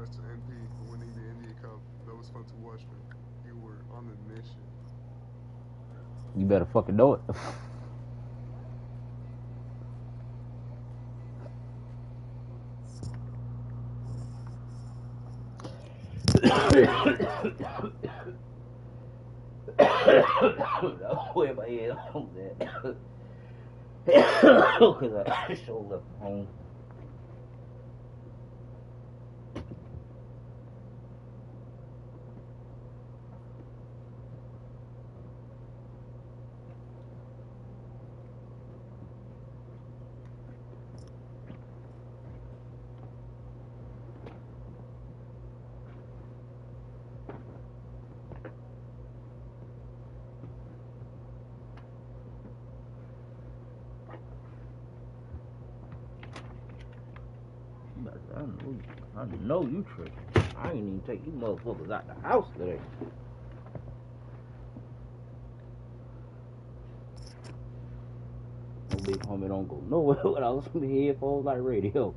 Congrats to NP for winning the India Cup. That was fun to watch, man. You were on a mission. You better fucking know it. I'll wear my head on that. Because I showed up home. I know you tripping. I ain't even take you motherfuckers out the house today. No big homie don't go nowhere without some headphones like radio.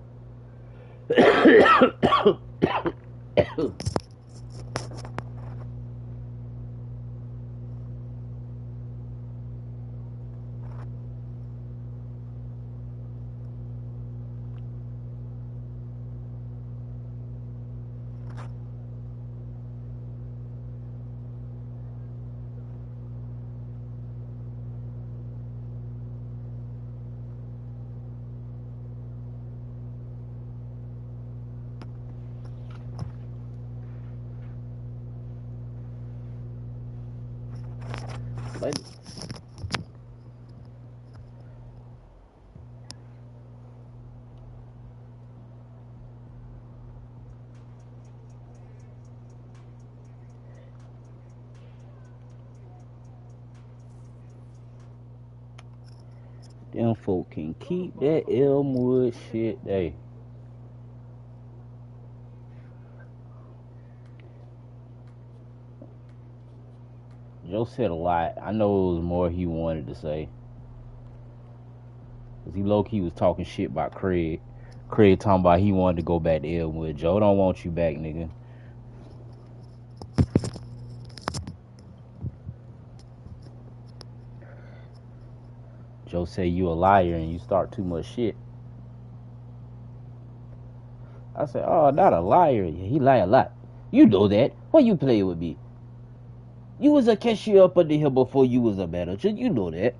Baby. Them folk can keep that Elmwood shit, they. Joe said a lot. I know it was more he wanted to say. Cause he low-key was talking shit about Craig. Craig talking about he wanted to go back to Elmwood. Joe don't want you back, nigga. Joe say you a liar and you start too much shit. I said, oh, not a liar. He lie a lot. You know that. Why you play with me? You was a cashier up under here before you was a manager. You know that.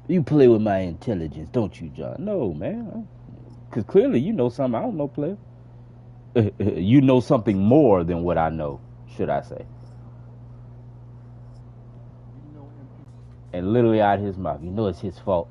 You play with my intelligence, don't you, John? No, man. Because clearly you know something I don't know, player. You know something more than what I know, should I say. And literally out of his mouth, you know it's his fault.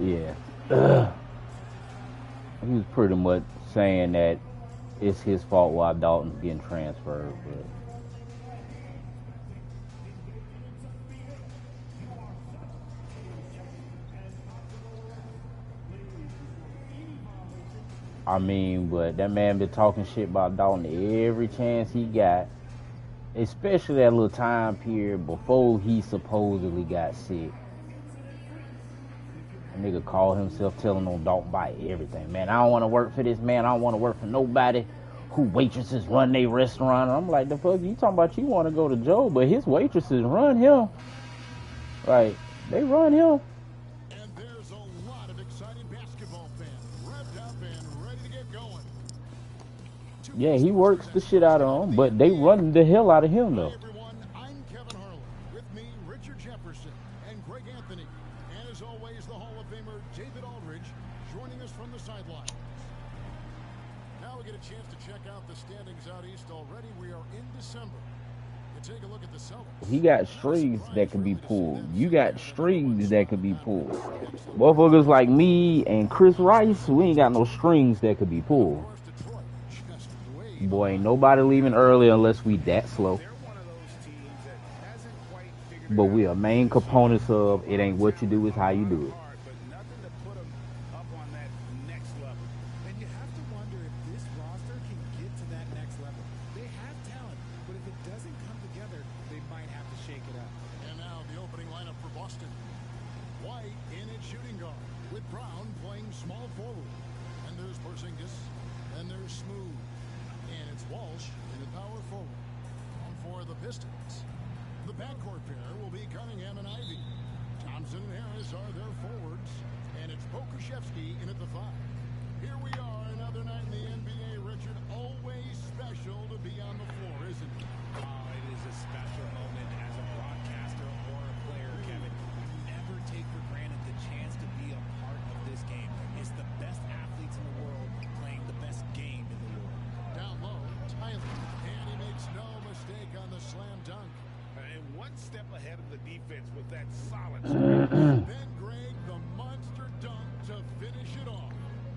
Yeah. He was pretty much saying that it's his fault why Dalton's getting transferred. But I mean, but that man been talking shit about Dalton every chance he got, especially that little time period before he supposedly got sick. A nigga called himself telling on Dalton about everything. Man, I don't want to work for this man. I don't want to work for nobody who waitresses run their restaurant. I'm like, the fuck you talking about? You want to go to Joe, but his waitresses run him. Like, they run him. And there's a lot of exciting basketball fans revved up and ready to get going. Yeah, he works the shit out of them, but they run the hell out of him, Hi, though. everyone. I'm Kevin Harlan. With me, Richard Jefferson and Greg Anthony. And as always, the Hall of Famer David Aldridge joining us from the sidelines. Now we get a chance to check out the standings out east already. We are in December. You take a look at the Celtics. He got strings that can be pulled. You got strings that can be pulled. Motherfuckers like me and Chris Rice, we ain't got no strings that could be pulled. Boy, ain't nobody leaving early unless we that slow. But we are main components of it ain't what you do, it's how you do it. And you have to wonder if this roster can get to that next level. They have talent, but if it doesn't come together, they might have to shake it up. And now the opening lineup for Boston. White in at shooting guard, with Brown playing small forward. And there's Porzingis, and there's Smooth. And it's Walsh in the power forward. On for the Pistons. The backcourt pair will be Cunningham and Ivy. Thompson and Harris are their forwards. And it's Pokuševski in at the 5. Here we are, another night in the NBA, Richard. Always special to be on the floor, isn't it? Oh, it is a special moment as a broadcaster or a player, Kevin. You never take for granted the chance to be a part of this game. It's the best athletes in the world playing the best game in the world. Down low, Tyler. And he makes no mistake on the slam dunk. And one step ahead of the defense with that solid screen. Then Greg, the monster dunk to finish it off.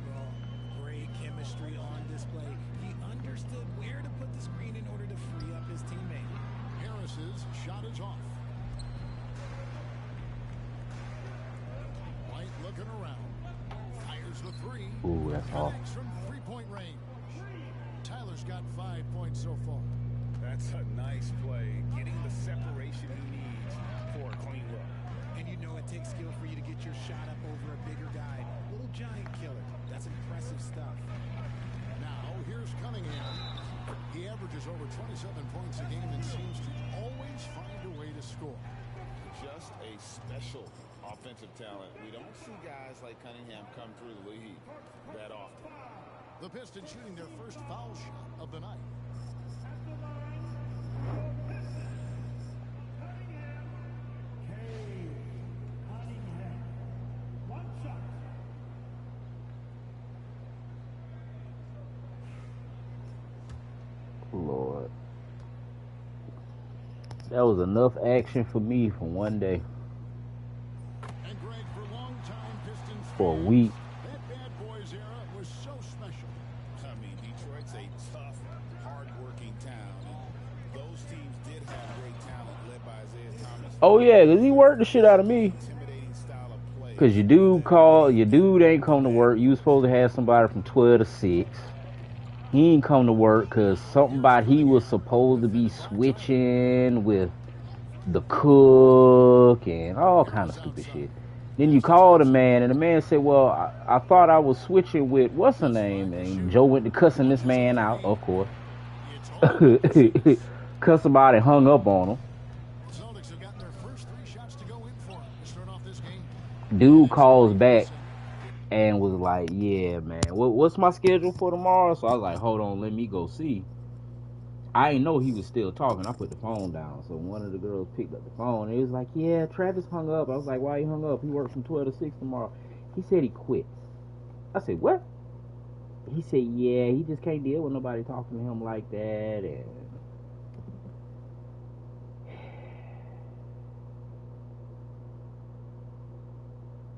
Well, great chemistry on display. He understood where to put the screen in order to free up his teammate. Harris's shot is off. White looking around. Fires the 3. Ooh, that's off. Connects from three-point range. Tyler's got 5 points so far. That's a nice play. Getting the separation he needs for a clean look. And you know it takes skill for you to get your shot up over a bigger guy. Little giant killer. That's impressive stuff. Now, here's Cunningham. He averages over 27 points a game and seems to always find a way to score. Just a special offensive talent. We don't see guys like Cunningham come through the league that often. The Pistons shooting their first foul shot of the night. Lord. That was enough action for me for one day. And Greg, for long-time Pistons For a fans, week. that bad boys era was so special. I mean, Detroit's a tough, hard-working town. And those teams did have great talent led by Isaiah Thomas. Oh yeah, cause he worked the shit out of me. Intimidating style of play. Cause your dude ain't come to work. You was supposed to have somebody from 12 to 6. He ain't come to work because something about he was supposed to be switching with the cook and all kind of stupid shit. Then you call the man, and the man said, well, I thought I was switching with what's her name? And Joe went to cussing this man out, of course. Cuss somebody hung up on him. Celtics have gotten their first 3 shots to go in for them to start off this game. Dude calls back and was like, yeah, man, what's my schedule for tomorrow? So I was like, hold on, let me go see. I didn't know he was still talking. I put the phone down. So one of the girls picked up the phone. And he was like, yeah, Travis hung up. I was like, why he hung up? He works from 12 to 6 tomorrow. He said he quits. I said, what? He said, yeah, he just can't deal with nobody talking to him like that.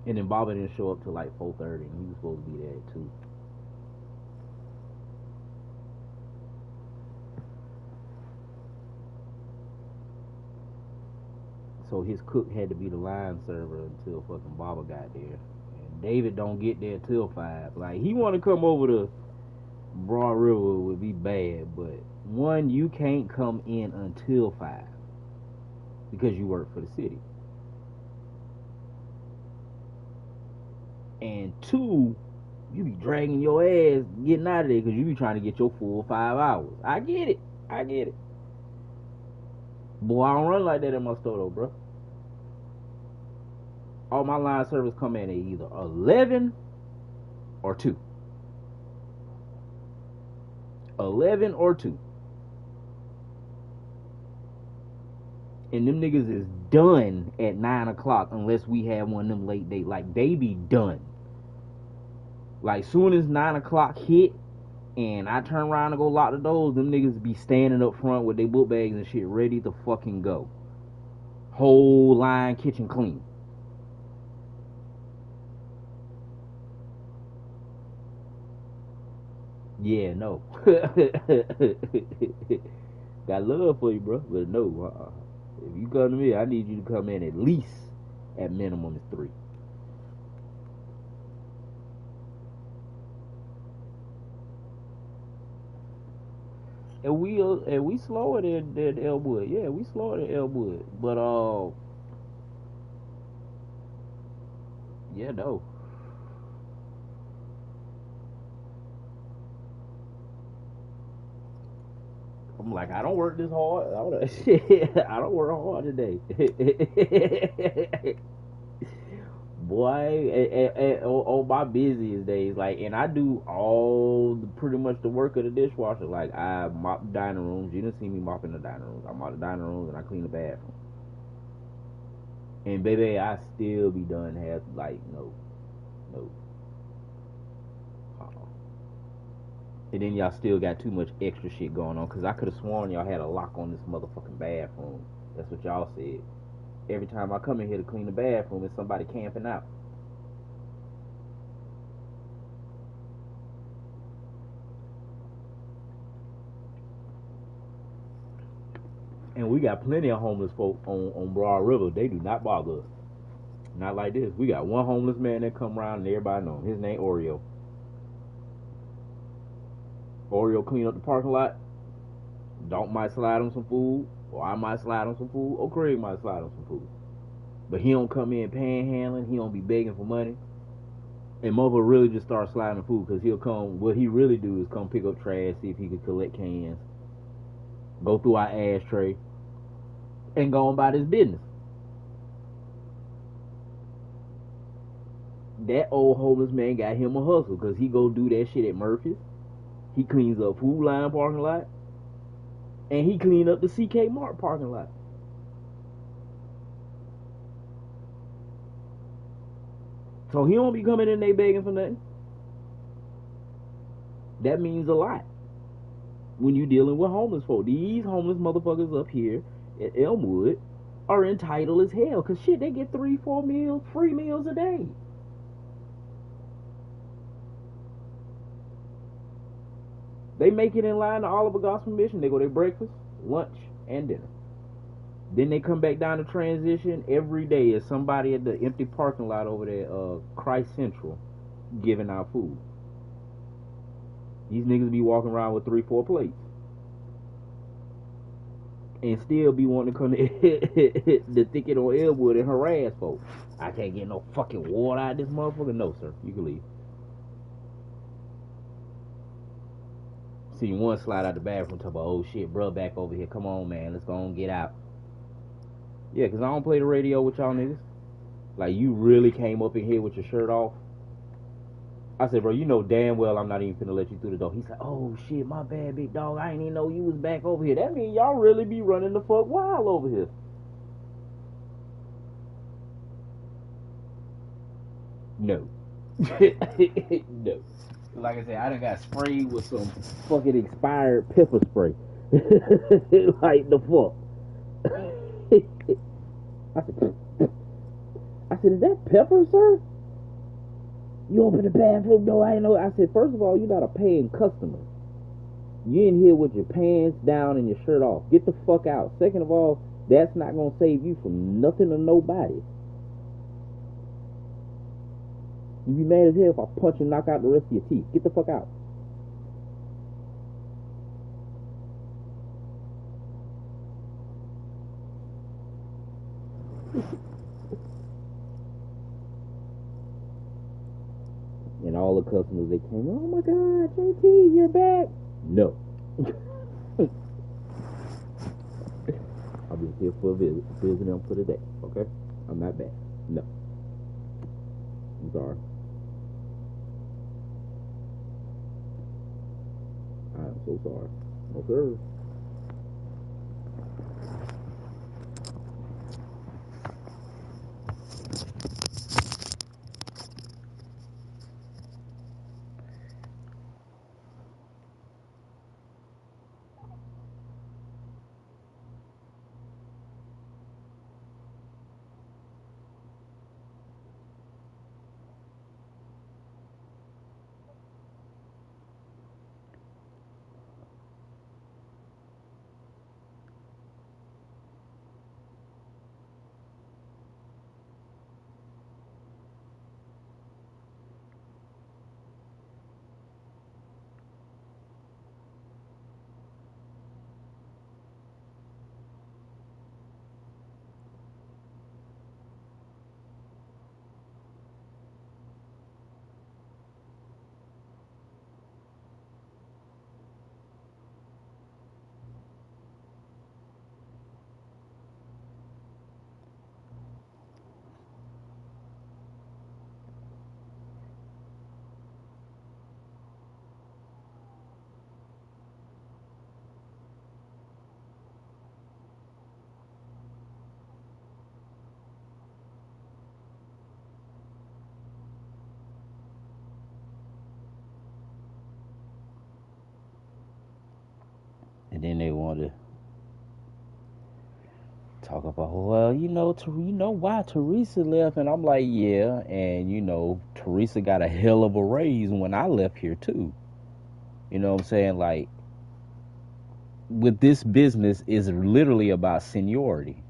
And then Bobby didn't show up till like 4:30, and he was supposed to be there at 2. So his cook had to be the line server until fucking Baba got there. And David don't get there till 5. Like, he want to come over to Broad River would be bad, but one, you can't come in until 5 because you work for the city. And 2, You be dragging your ass getting out of there because you be trying to get your full 5 hours. I get it. I get it. Boy, I don't run like that in my store though, bro. All my line service come in at either 11 or 2. 11 or 2. And them niggas is done at 9 o'clock unless we have one of them late day. Like, they be done. Like, soon as 9 o'clock hit and I turn around and go lock the doors, them niggas be standing up front with their book bags and shit ready to fucking go. Whole line kitchen clean. Yeah, no. Got love for you, bro, but no. If you come to me, I need you to come in at least at minimum is 3. And we slower than Elwood. Yeah, we slower than Elwood. But yeah, no. I'm like, I don't work this hard. I don't work hard today. Boy, on my busiest days, like, and I do pretty much the work of the dishwasher. Like, I mop the dining rooms. You didn't see me mopping the dining rooms. I mop the dining rooms and I clean the bathroom. And baby, I still be done half. Like, no. And then y'all still got too much extra shit going on. Cause I could have sworn y'all had a lock on this motherfucking bathroom. That's what y'all said. Every time I come in here to clean the bathroom, it's somebody camping out. And we got plenty of homeless folk on Broad River. They do not bother us. Not like this. We got one homeless man that come around and everybody know him. His name Oreo. Oreo clean up the parking lot. Don't might slide him some food. Or I might slide him some food. Or Craig might slide him some food. But he don't come in panhandling. He don't be begging for money. And mother really just start sliding food because he'll come. What he really do is come pick up trash, see if he can collect cans, go through our ashtray, and go about his business. That old homeless man got him a hustle because he go do that shit at Murphy's. He cleans up Food Line parking lot, and he clean up the CK Mart parking lot. So he don't be coming in there begging for nothing. That means a lot when you dealing with homeless folk. These homeless motherfuckers up here at Elmwood are entitled as hell. Cause shit, they get 3-4 meals, free meals a day. They make it in line to Oliver Gospel Mission. They go their breakfast, lunch, and dinner. Then they come back down to transition. Every day is somebody at the empty parking lot over there, Christ Central, giving out food. These niggas be walking around with 3-4 plates. And still be wanting to come to the thicket on Elwood and harass folks. I can't get no fucking water out of this motherfucker. No, sir. You can leave. See one slide out the bathroom talk about, oh shit, bro, back over here. Come on, man. Let's go on get out. Yeah, because I don't play the radio with y'all niggas. Like, you really came up in here with your shirt off. I said, bro, you know damn well I'm not even finna let you through the door. He said, oh shit, my bad, big dog. I ain't even know you was back over here. That means y'all really be running the fuck wild over here. No. No. Like I said, I done got sprayed with some fucking expired pepper spray. Like the fuck. I said, is that pepper, sir? You open the bathroom door, I ain't know. I said, first of all, you're not a paying customer. You in here with your pants down and your shirt off. Get the fuck out. Second of all, that's not gonna save you from nothing or nobody. You be mad as hell if I punch and knock out the rest of your teeth. Get the fuck out. all the customers that came, oh my God, JT, you're back. No. I'm just here for a visit. Visiting them for the day. Okay? I'm not back. No. I'm sorry. I'm so sorry. No, sir. And then they want to talk about, well, you know why Teresa left, and I'm like, yeah, and Teresa got a hell of a raise when I left here too. You know what I'm saying? Like, with this business is literally about seniority.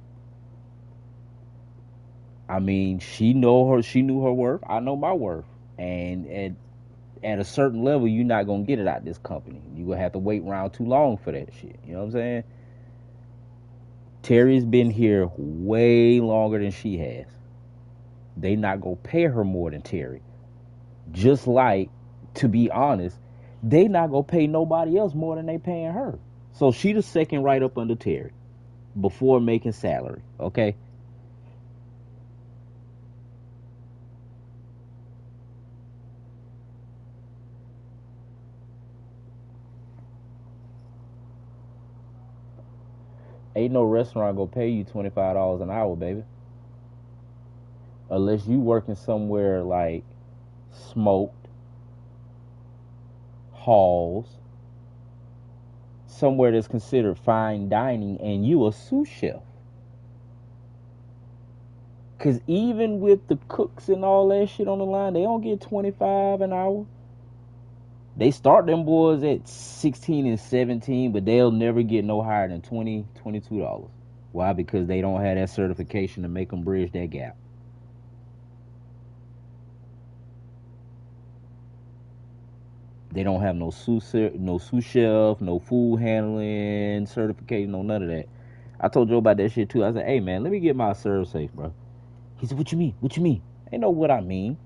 I mean, she knew her worth. I know my worth, and at a certain level, you're not gonna get it out of this company. You gonna have to wait around too long for that shit. You know what I'm saying? Terry's been here way longer than she has. They not gonna pay her more than Terry. Just like, to be honest, they not gonna pay nobody else more than they paying her. So she the second right up under Terry before making salary. Okay. Ain't no restaurant gonna pay you $25 an hour, baby. Unless you working somewhere like Smoked, Halls, somewhere that's considered fine dining, and you a sous chef. Cause even with the cooks and all that shit on the line, they don't get 25 an hour. They start them boys at 16 and 17, but they'll never get no higher than $20, $22. Why? Because they don't have that certification to make them bridge that gap. They don't have no sous chef, no food handling certification, no none of that. I told Joe about that shit too. I said, hey man, let me get my serve safe, bro. He said, what you mean? What you mean? Ain't know what I mean.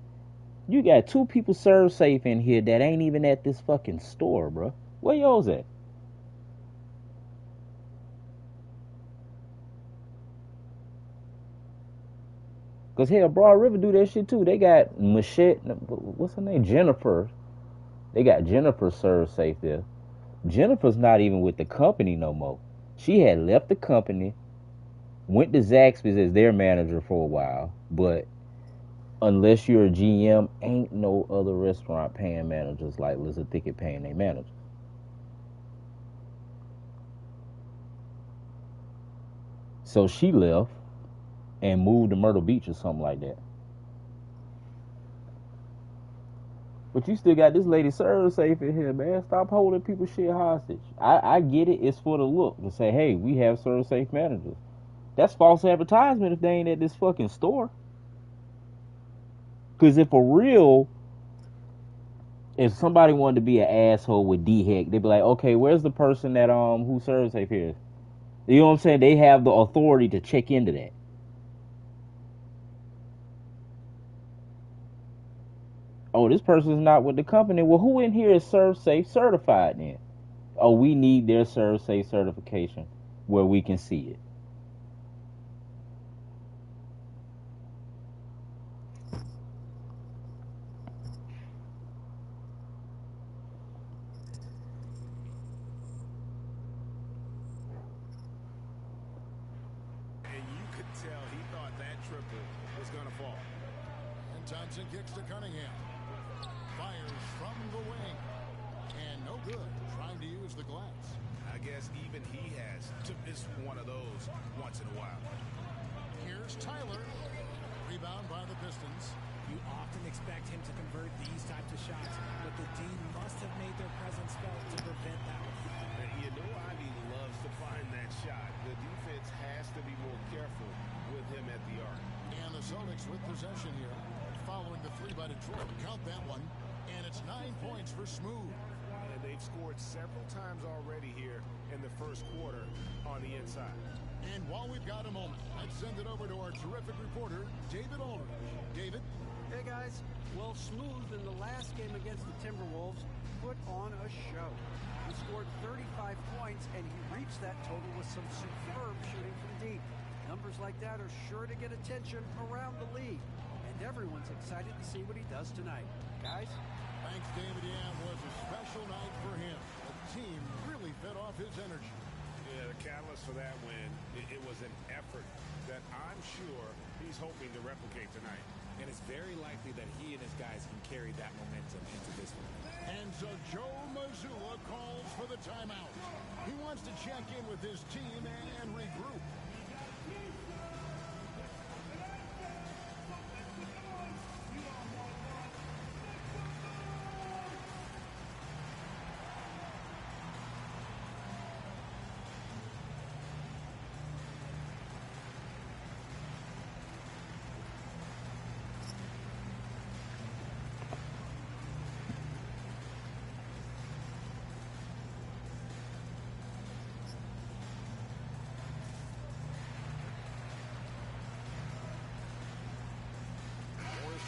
You got 2 people serve safe in here that ain't even at this fucking store, bro. Where yours at? Cause hell, Broad River do that shit too. They got Machette, what's her name? Jennifer. They got Jennifer serve safe there. Jennifer's not even with the company no more. She had left the company, went to Zaxby's as their manager for a while, but unless you're a GM, ain't no other restaurant paying managers like Lizard Thicket paying their managers. So she left and moved to Myrtle Beach or something like that. But you still got this lady serve safe in here, man. Stop holding people's shit hostage. I get it. It's for the look. To say, hey, we have serve safe managers. That's false advertisement if they ain't at this fucking store. Because if somebody wanted to be an asshole with D-Heck, they'd be like, okay, where's the person that who serves safe here? You know what I'm saying? They have the authority to check into that. Oh, this person's not with the company. Well, who in here is Serve Safe certified then? Oh, we need their Serve Safe certification where we can see it. And you could tell he thought that triple was going to fall. And Thompson kicks to Cunningham. Fires from the wing. And no good. Trying to use the glass. I guess even he has to miss one of those once in a while. Here's Tyler. Rebound by the Pistons. You often expect him to convert these types of shots, but the D must have made their presence felt to prevent that one. You know Ivy loves to find that shot. The defense has to be more careful with him at the arc. And the Celtics with possession here. Following the three by Detroit. Count that one. And it's 9 points for Smooth. And they've scored several times already here in the first quarter on the inside. And while we've got a moment, let's send it over to our terrific reporter, David Aldridge. David? Hey guys, well, Smooth in the last game against the Timberwolves put on a show. He scored 35 points and he reached that total with some superb shooting from deep. Numbers like that are sure to get attention around the league. And everyone's excited to see what he does tonight. Guys? Thanks, David. Yeah, it was a special night for him. The team really fed off his energy. Yeah, the catalyst for that win, it was an effort that I'm sure he's hoping to replicate tonight. And it's very likely that he and his guys can carry that momentum into this one. And so Joe Mazzulla calls for the timeout. He wants to check in with his team and regroup.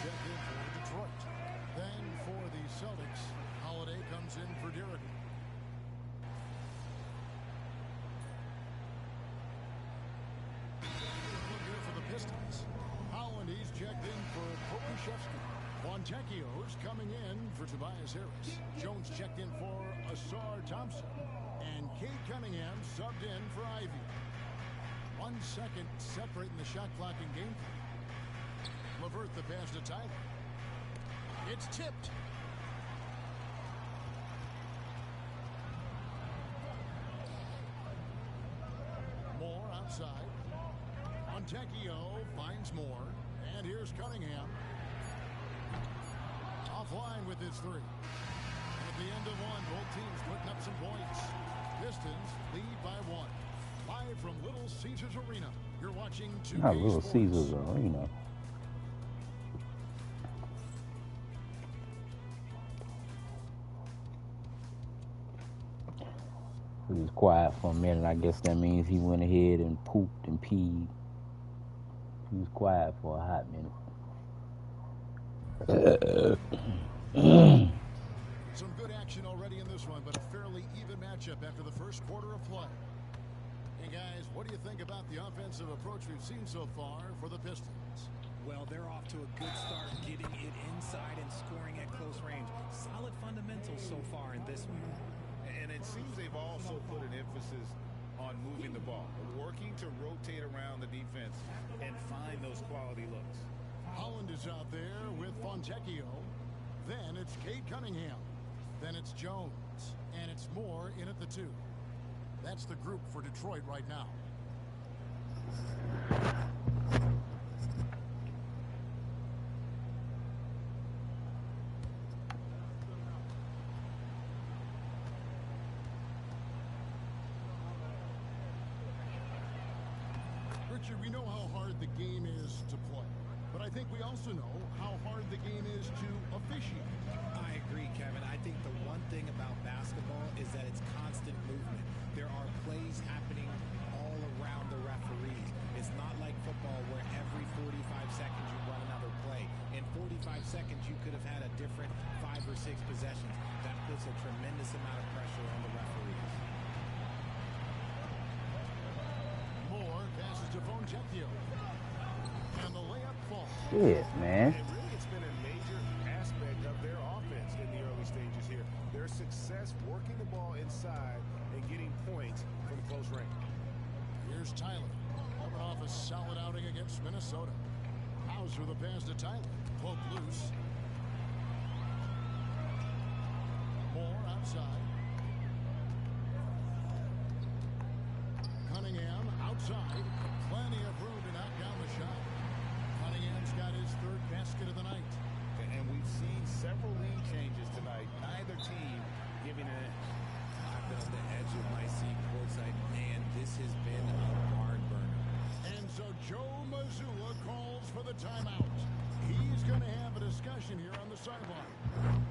Check in for Detroit. Then for the Celtics, Holiday comes in for Derek. Look here for the Pistons. Holland, he's checked in for Pokuševski. Fontecchio's coming in for Tobias Harris. Jones checked in for Asar Thompson. And Cade Cunningham subbed in for Ivy. 1 second separating the shot clock and game clock. Levert the pass to Tyler. It's tipped. Moore outside. Fontecchio finds Moore. And here's Cunningham. Offline with his three. And at the end of one, both teams putting up some points. Pistons lead by 1. Live from Little Caesars Arena. You're watching 2K Not Little Sports. Caesars Arena. He was quiet for a minute. I guess that means he went ahead and pooped and peed. He was quiet for a hot minute. Some good action already in this one, but a fairly even matchup after the first quarter of play. Hey guys, what do you think about the offensive approach we've seen so far for the Pistons? Well, they're off to a good start getting it inside and scoring at close range. Solid fundamentals so far in this one. And it seems they've also put an emphasis on moving the ball, working to rotate around the defense and find those quality looks. Holland is out there with Fontecchio. Then it's Cade Cunningham. Then it's Jones. And it's Moore in at the 2. That's the group for Detroit right now. Richard, we know how hard the game is to play, but I think we also know how hard the game is to officiate. I agree, Kevin. I think the one thing about basketball is that it's constant movement. There are plays happening all around the referees. It's not like football where every 45 seconds you run another play. In 45 seconds, you could have had a different 5 or 6 possessions. That puts a tremendous amount of pressure on the referees. Moore passes to Foncecchio. And the layup falls. Shit, man. And really, it's been a major aspect of their offense in the early stages here. Their success working the ball inside and getting points from close range. Here's Tyler, coming off a solid outing against Minnesota. Hauser the pass to Tyler. Poke loose. Moore outside. Cunningham outside. Plenty of room to knock down the shot. Cunningham's got his 3rd basket of the night. And we've seen several lead changes tonight. Neither team giving it. I've been on the edge of my seat courtside. Man, this has been a barn burner. And so Joe Mazzulla calls for the timeout. He's going to have a discussion here on the sideline.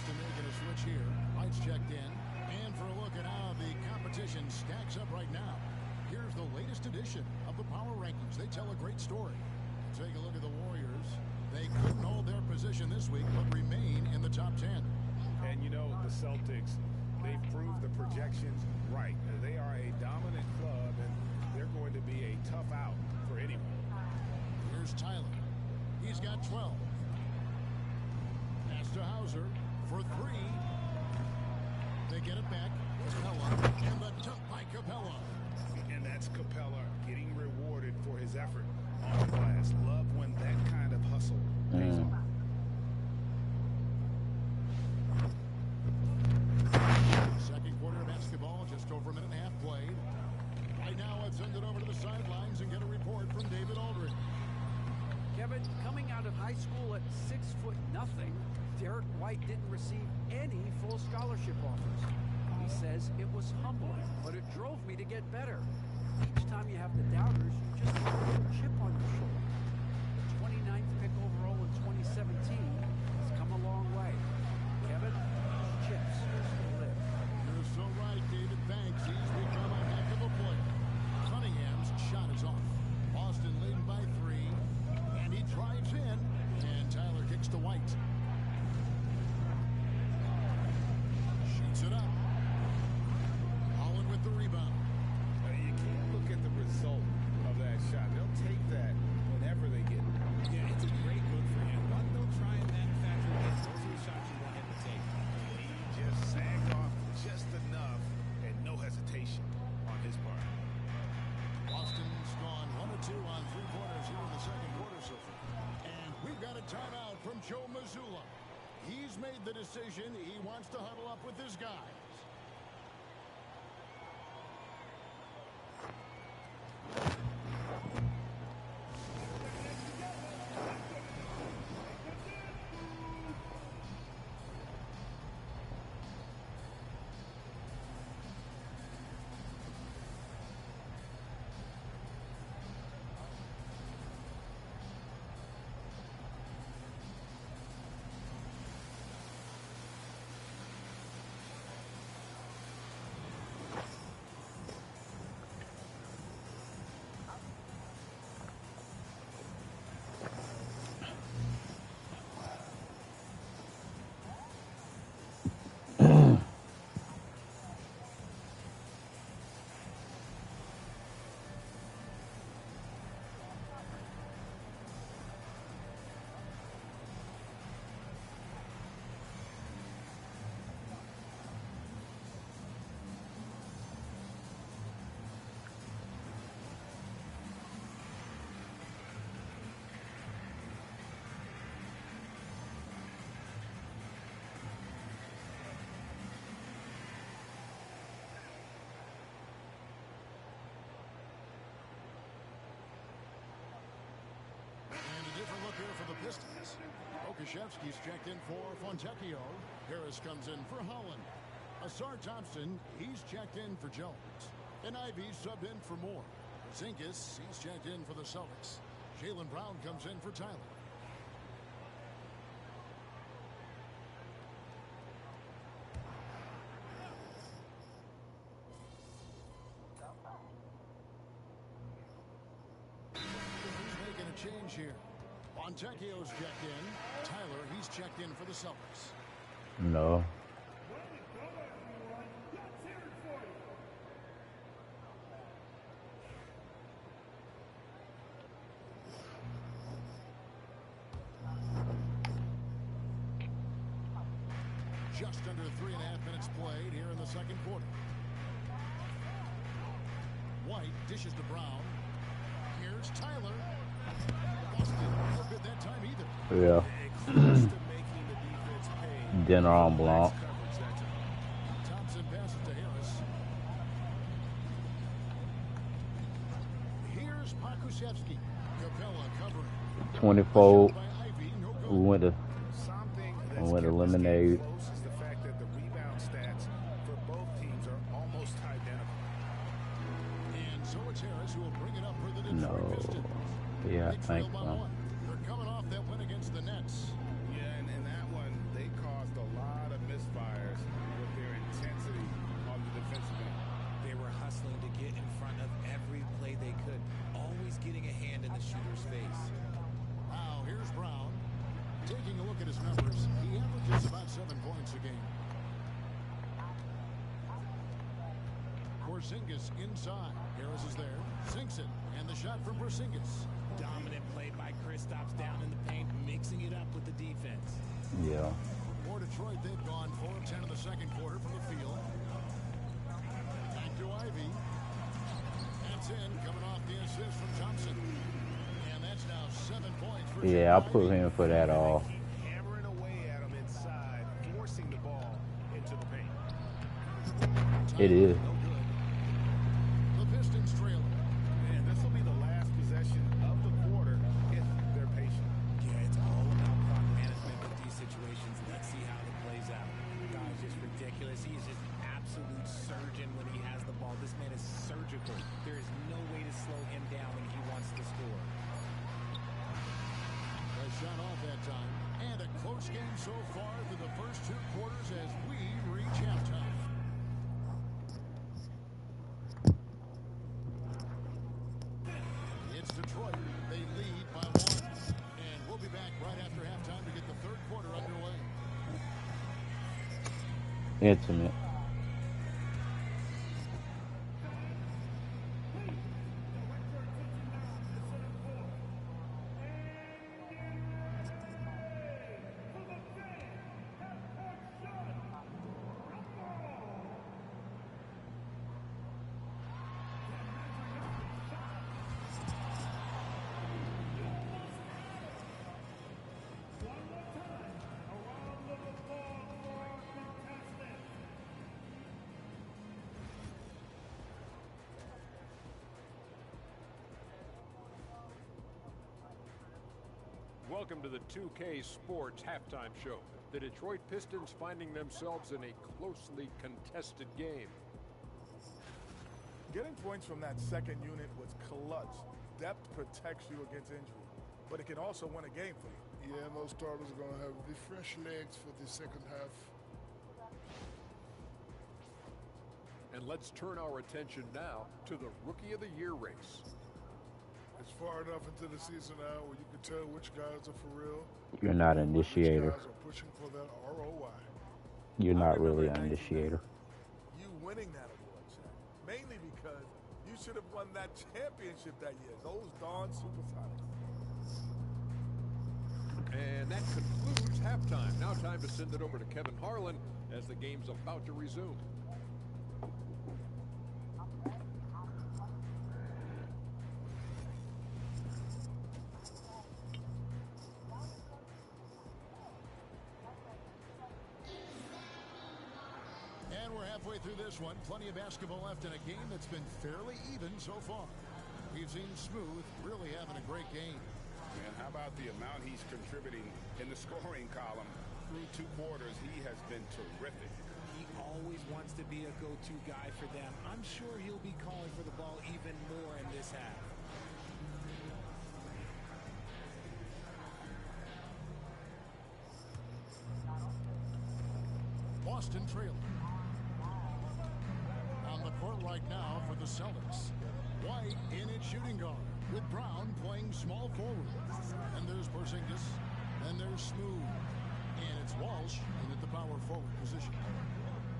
Making a switch here. Lights checked in. And for a look at how the competition stacks up right now, here's the latest edition of the Power Rankings. They tell a great story. Take a look at the Warriors. They couldn't hold their position this week, but remain in the top 10. And you know, the Celtics, they've proved the projections right. They are a dominant club, and they're going to be a tough out for anyone. Here's Tyler. He's got 12. Pass to Hauser. For 3. They get it back. Capella. And the dunk by Capella. And that's Capella getting rewarded for his effort on the glass. Love when that kind of hustle pays off. Second quarter of basketball, just over a minute and a half played. Right now, let's send it over to the sidelines and get a report from David Aldridge. Kevin, coming out of high school at 6'0", Derek White didn't receive any full scholarship offers. He says it was humbling, but it drove me to get better. Each time you have the doubters, you just have a little chip on your shoulder. The 29th pick overall in 2017 has come a long way. Kevin, chips still live. You're so right, David. Thanks. He's become a heck of a player. Cunningham's shot is off. Boston leading by 3. And he drives in. And Tyler kicks to White. Shoots it up. Holland with the rebound. You can't look at the result of that shot. They'll take that whenever they get it. Yeah, it's a great move for him. One, they'll try and manufacture hits. Those are the shots you want him to take. He just sagged off just enough and no hesitation on his part. Boston's gone 1 of 2 on 3 quarters here in the second quarter so far. And we've got a timeout from Joe Mazzulla. He's made the decision. He wants to huddle up with his guys. here for the Pistons. Okashevsky's checked in for Fontecchio. Harris comes in for Holland. Asar Thompson, he's checked in for Jones. And Ivy subbed in for Moore. Zinkis, he's checked in for the Celtics. Jaylen Brown comes in for Tyler. Change here. Fontecchio's checked in. Tyler, he's checked in for the Celtics. No. Just under 3.5 minutes played here in the second quarter. White dishes to Brown. Here's Tyler. Yeah. Dinner on Blanc. Thompson passes to Harris. Here's Pokusevsky. Capella covering. 24. We went to lemonade. Is the fact that the rebound stats for both teams are almost identical. And so it's Harris who will bring it up for the Detroit Pistons. Yeah, I think so. They're coming off that win against the Nets. Yeah, and in that one, they caused a lot of misfires with their intensity on the defensive end. They were hustling to get in front of every play they could, always getting a hand in the shooter's face. Now, here's Brown. Taking a look at his numbers, he averages about 7 points a game. Porzingis inside. Harris is there. Sinks it. And the shot from Porzingis. Dominant play by Kristaps down in the paint, mixing it up with the defense. Yeah. For Detroit, they've gone 4 of 10 in the second quarter from the field. Back to Ivy. That's in, coming off the assist from Thompson. And that's now 7 points for Yeah, I put him for that all. Hammering away at him inside, forcing the ball into the paint. It is. The Pistons trail. And this will be the last possession of the quarter if they're patient. Yeah, it's all about clock management with these situations. Let's see how it plays out. Guy's just ridiculous. He is just an absolute surgeon when he has the ball. This man is surgical. There is no way to slow him down when he wants to score. A shot off that time. And a close game so far through the first 2 quarters as we reach halftime. It's Detroit. They lead by 1. And we'll be back right after halftime to get the third quarter underway. Intimate. Welcome to the 2K Sports Halftime Show. The Detroit Pistons finding themselves in a closely contested game. Getting points from that second unit was clutch. Depth protects you against injury, but it can also win a game for you. Yeah, those starters are going to have the fresh legs for the second half. And let's turn our attention now to the Rookie of the Year race. It's far enough into the season now where you can tell which guys are for real. You're not an initiator. Which guys are pushing for that ROI. You're not really an initiator. You winning that award, Shaq, mainly because you should have won that championship that year. Those darn Supersonics. And that concludes halftime. Now time to send it over to Kevin Harlan as the game's about to resume. And we're halfway through this one. Plenty of basketball left in a game that's been fairly even so far. We've seen Smooth really having a great game. And how about the amount he's contributing in the scoring column through 2 quarters? He has been terrific. He always wants to be a go-to guy for them. I'm sure he'll be calling for the ball even more in this half. Boston trailing. On the court right now for the Celtics. White in its shooting guard, with Brown playing small forward. And there's Porzingis, and there's Smooth. And it's Walsh in at the power forward position.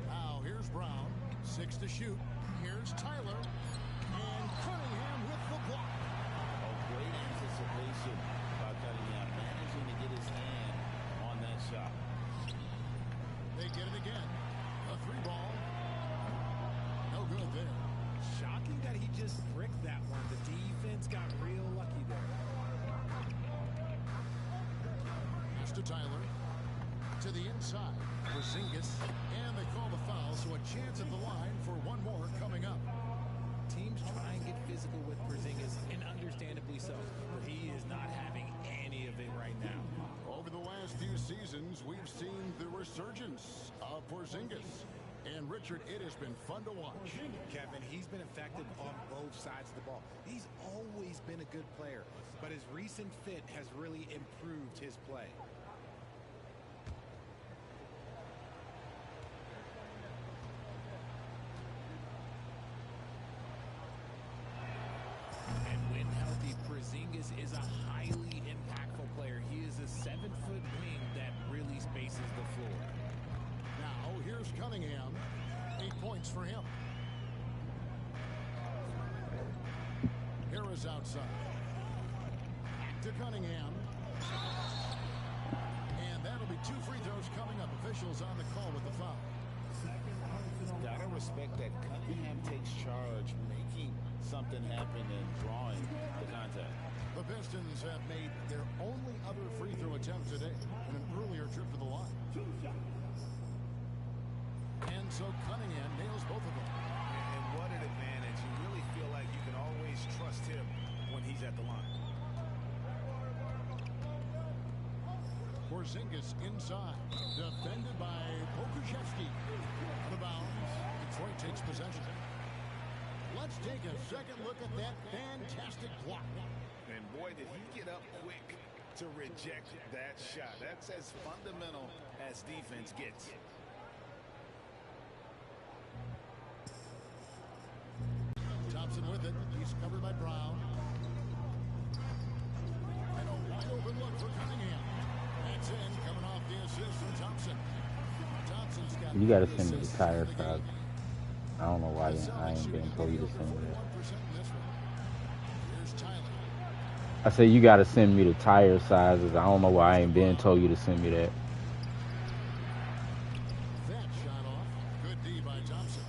Now here's Brown, 6 to shoot. Here's Tyler, and Cunningham with the block. Oh, great anticipation by Cunningham, managing to get his hand on that shot. They get it again. A 3-ball. No good there. Shocking that he just bricked that one. The defense got real lucky there. Here's to Tyler. To the inside. Porzingis. And they call the foul, so a chance at the line for one more coming up. Teams try and get physical with Porzingis, and understandably so. But he is not having any of it right now. Over the last few seasons, we've seen the resurgence of Porzingis. And Richard, it has been fun to watch. Kevin, he's been effective on both sides of the ball. He's always been a good player, but his recent fit has really improved his play. And when healthy, Porzingis is a highly impactful player. He is a 7-foot wing that really spaces the floor. Now, here's Cunningham. 8 points for him. Harris outside. To Cunningham. And that'll be 2 free throws coming up. Officials on the call with the foul. Gotta respect that Cunningham takes charge, making something happen and drawing the contact. The Pistons have made their only other free throw attempt today in an earlier trip to the line. And so Cunningham nails both of them. And what an advantage. You really feel like you can always trust him when he's at the line. Porzingis inside. Defended by Pokusevski. Out of bounds. Detroit takes possession. Let's take a second look at that fantastic block. And boy, did he get up quick to reject that shot. That's as fundamental as defense gets. Thompson with it. He's covered by Brown. And a wide open look for Cunningham. That's in, coming off the assist from Thompson. Thompson's got You gotta send me the tire size. I don't know why I ain't been told you to send me that. Here's Tyler. I said you gotta send me the tire sizes. I don't know why I ain't been told you to send me that. That shot off. Good D by Thompson.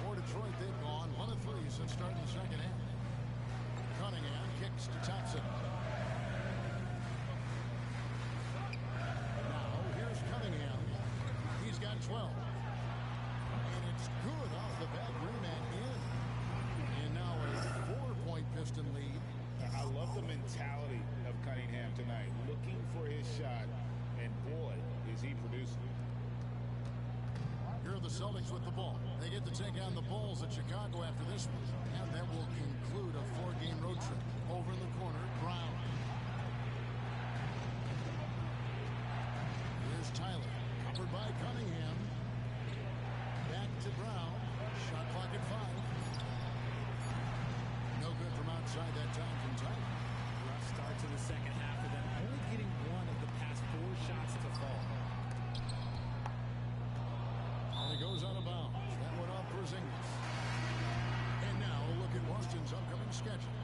For Detroit, they've gone 1 of 3 since starting the second half. Cunningham kicks to Thompson. Now, here's Cunningham. He's got 12. And it's good off the back rim and in. And now a 4-point Piston lead. I love the mentality of Cunningham tonight, looking for his shot, and boy, is he producing. Here are the Celtics with the ball. They get to take on the Bulls at Chicago after this one. And that will conclude a 4-game road trip. Over in the corner, Brown. Here's Tyler. Covered by Cunningham. Back to Brown. Shot clock at 5. No good from outside that time from Tyler. Rough start to the second half for them, only getting 1 of the past 4 shots to fall. And he goes out of bounds. That went off Porzingis. And now look at Boston's upcoming schedule.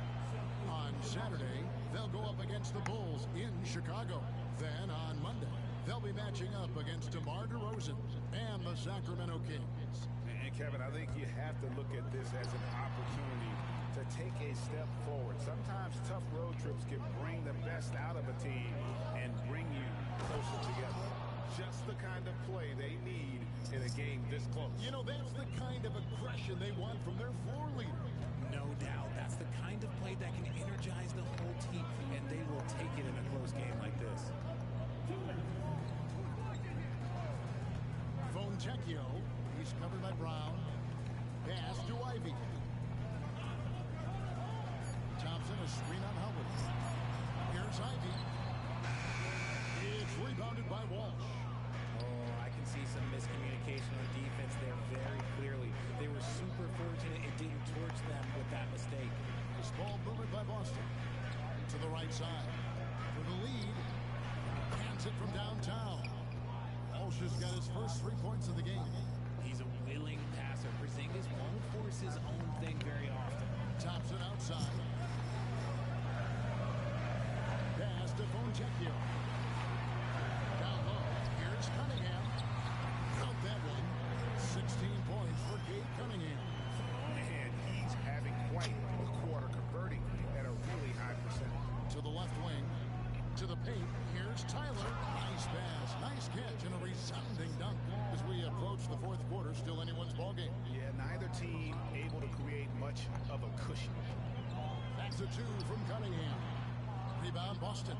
On Saturday, they'll go up against the Bulls in Chicago. Then on Monday, they'll be matching up against DeMar DeRozan and the Sacramento Kings. And Kevin, I think you have to look at this as an opportunity to take a step forward. Sometimes tough road trips can bring the best out of a team and bring you closer together. Just the kind of play they need in a game this close. You know, that's the kind of aggression they want from their floor leader. No doubt. That's the kind of play that can energize the whole team, and they will take it in a close game like this. Fontecchio, he's covered by Brown. Pass to Ivy. Thompson, a screen on Howard. Here's Ivy. It's rebounded by Walsh. Oh, I can see some miscommunication on defense there very clearly. They were super fortunate it didn't torch them with that mistake. This ball moved by Boston. To the right side. For the lead. Hands it from downtown. Walsh has got his first 3 points of the game. He's a willing passer. Porzingis won't force his own thing very often. Thompson outside. Pass to Fontecchio. Down low. Here's Cunningham. Count that one. 16 points for Cade Cunningham. Man, he's having quite a quarter, converting at a really high percentage. To the left wing. To the paint. Here's Tyler. Nice pass. Nice catch and a resounding dunk. As we approach the fourth quarter, still anyone's ballgame. Yeah, neither team able to create much of a cushion. That's a 2 from Cunningham. Rebound Boston.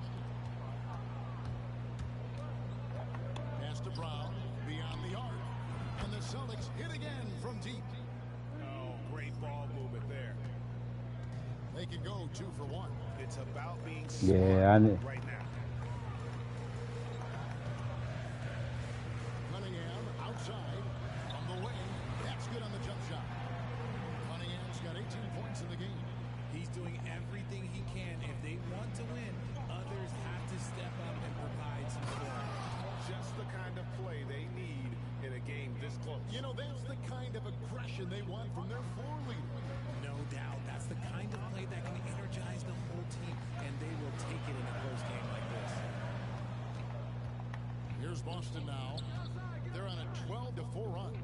Pass to Brown. Beyond the arc. And the Celtics hit again from deep. Oh, great ball movement there. They can go 2 for 1. It's about being smart right now. Cunningham outside. On the wing. That's good on the jump shot. Cunningham's got 18 points in the game. He's doing everything he can. If they want to win, others have to step up and provide some scoring. Just the kind of play they need in a game this close. You know, that's the kind of aggression they want from their floor leader. No doubt. That's the kind of play that can energize the whole team, and they will take it in a close game like this. Here's Boston now. They're on a 12-4 run.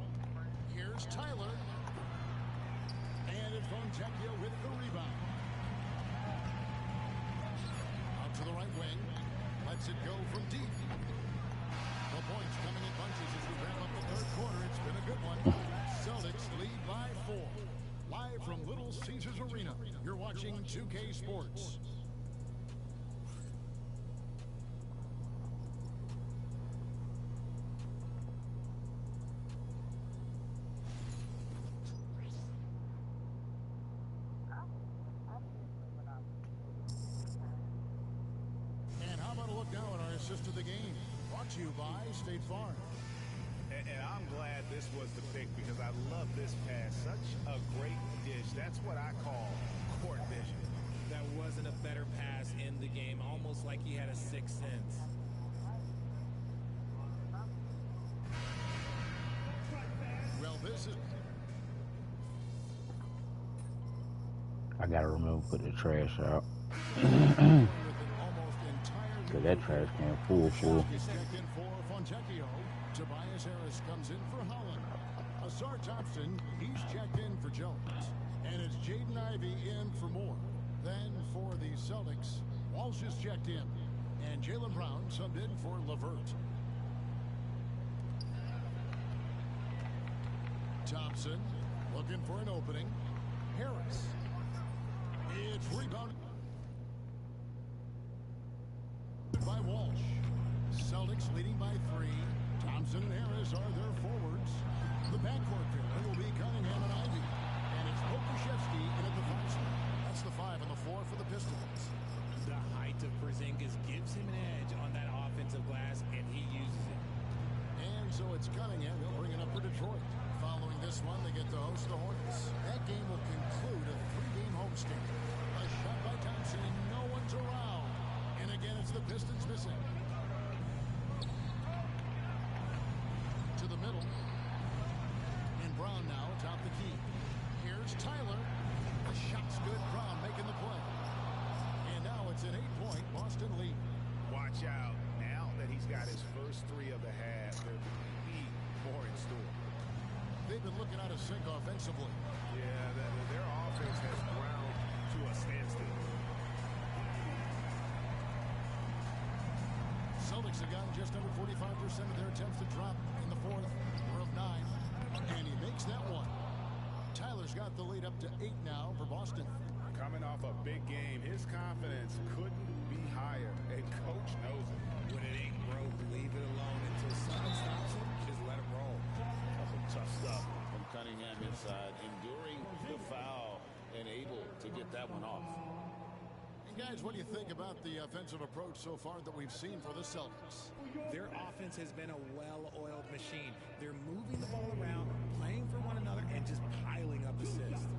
Here's Tyler. And it's Fontecchio with the rebound. Out to the right wing. Lets it go from deep. The points coming in bunches as we wrap up the third quarter. It's been a good one. Celtics lead by 4. Live from Little Caesars Arena. You're watching 2K Sports. And how about a look now at our assist of the game? Brought to you by State Farm. And I'm glad this was the pick because I love this pass. Such a great dish. That's what I call court vision. That wasn't a better pass in the game, almost like he had a sixth sense. Well, this is... I gotta remember to put the trash out. Cause that trash can full. Checked in for Fontecchio. Tobias Harris comes in for Holland. Asar Thompson, he's checked in for Jones. And it's Jaden Ivey in for Moore. Then for the Celtics, Walsh is checked in. And Jaylen Brown subbed in for LeVert. Thompson looking for an opening. Harris. It's rebounded by Walsh. Celtics leading by 3. Thompson and Harris are their forwards. The backcourt pair will be Cunningham and Ivy. And it's Pokuševski in at the 5 spot. That's the 5 and the 4 for the Pistons. The height of Porzingis gives him an edge on that offensive glass, and he uses it. And so it's Cunningham. He'll bring it up for Detroit. Following this one, they get to host the Hornets. That game will conclude a 3-game homestand. A shot by Thompson, and no one's around. And again, it's the Pistons missing. To the middle. And Brown now atop the key. Here's Tyler. The shot's good. Brown making the play. And now it's an 8-point Boston lead. Watch out. Now that he's got his first 3 of the half, there will be more in store. They've been looking out of sync offensively. Yeah, their offense has ground to a standstill. Celtics have gotten just under 45% of their attempts to drop in the fourth. 4 of 9. And he makes that one. Tyler's got the lead up to 8 now for Boston. Coming off a big game, his confidence couldn't be higher, and coach knows it. When it ain't broke, leave it alone until someone stops him. Just let him roll. That's some tough stuff from Cunningham inside, enduring the foul and able to get that one off. And guys, what do you think about the offensive approach so far that we've seen for the Celtics? Their offense has been a well-oiled machine. They're moving the ball around, playing for one another, and just piling up assists.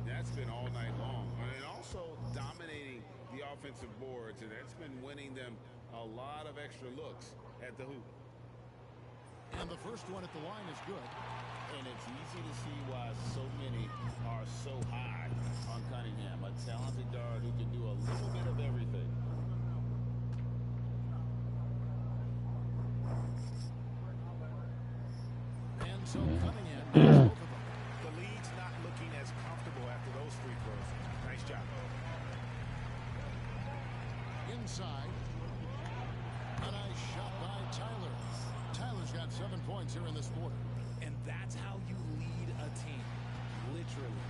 That's been all night long. And also dominating the offensive boards, and that's been winning them a lot of extra looks at the hoop. And the first one at the line is good. And it's easy to see why so many are so high on Cunningham, a talented guard who can do a little bit of everything. And so Cunningham makes both of them. The lead's not looking as comfortable after those free throws. Nice job. Inside. A nice shot by Tyler. Tyler's got 7 points here in this quarter. And that's how you lead a team. Literally.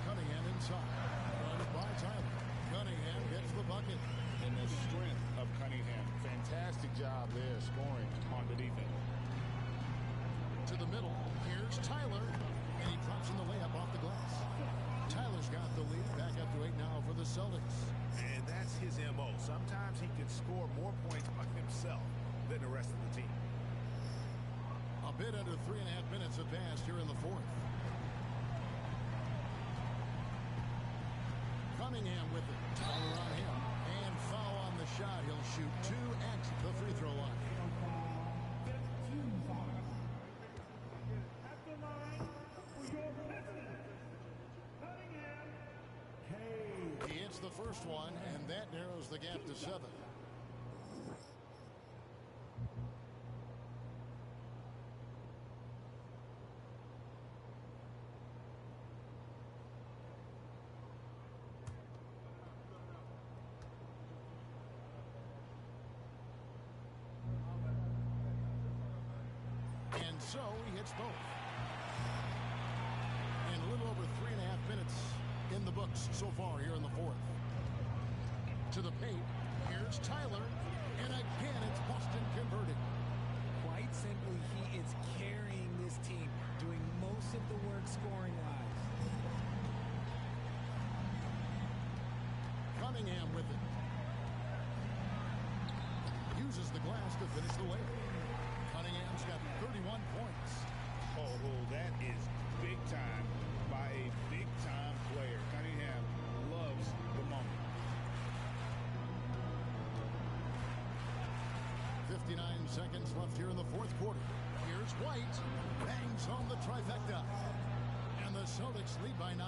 Cunningham inside. Guarded by Tyler. Cunningham gets the bucket. And the strength of Cunningham. Fantastic job there scoring on the defense. To the middle. Here's Tyler. And he drops in the layup off the glass. Tyler's got the lead. Back up to 8 now for the Celtics. And that's his M.O. Sometimes he can score more points by himself than the rest of the team. A bit under 3.5 minutes have passed here in the fourth. Cunningham with it. Tyler on him. And foul on the shot. He'll shoot 2 at the free throw line. He hits the first one, and that narrows the gap to 7. And so he hits both. And a little over 3.5 minutes in the books so far here in the fourth. To the paint. Here's Tyler. And again, it's Boston converting. Quite simply, he is carrying this team, doing most of the work scoring-wise. Cunningham with it. Uses the glass to finish the layup. Cunningham's got 31 points. Oh, that is big time by a big-time player. Cunningham loves the moment. 59 seconds left here in the fourth quarter. Here's White. Bangs home the trifecta. And the Celtics lead by 9.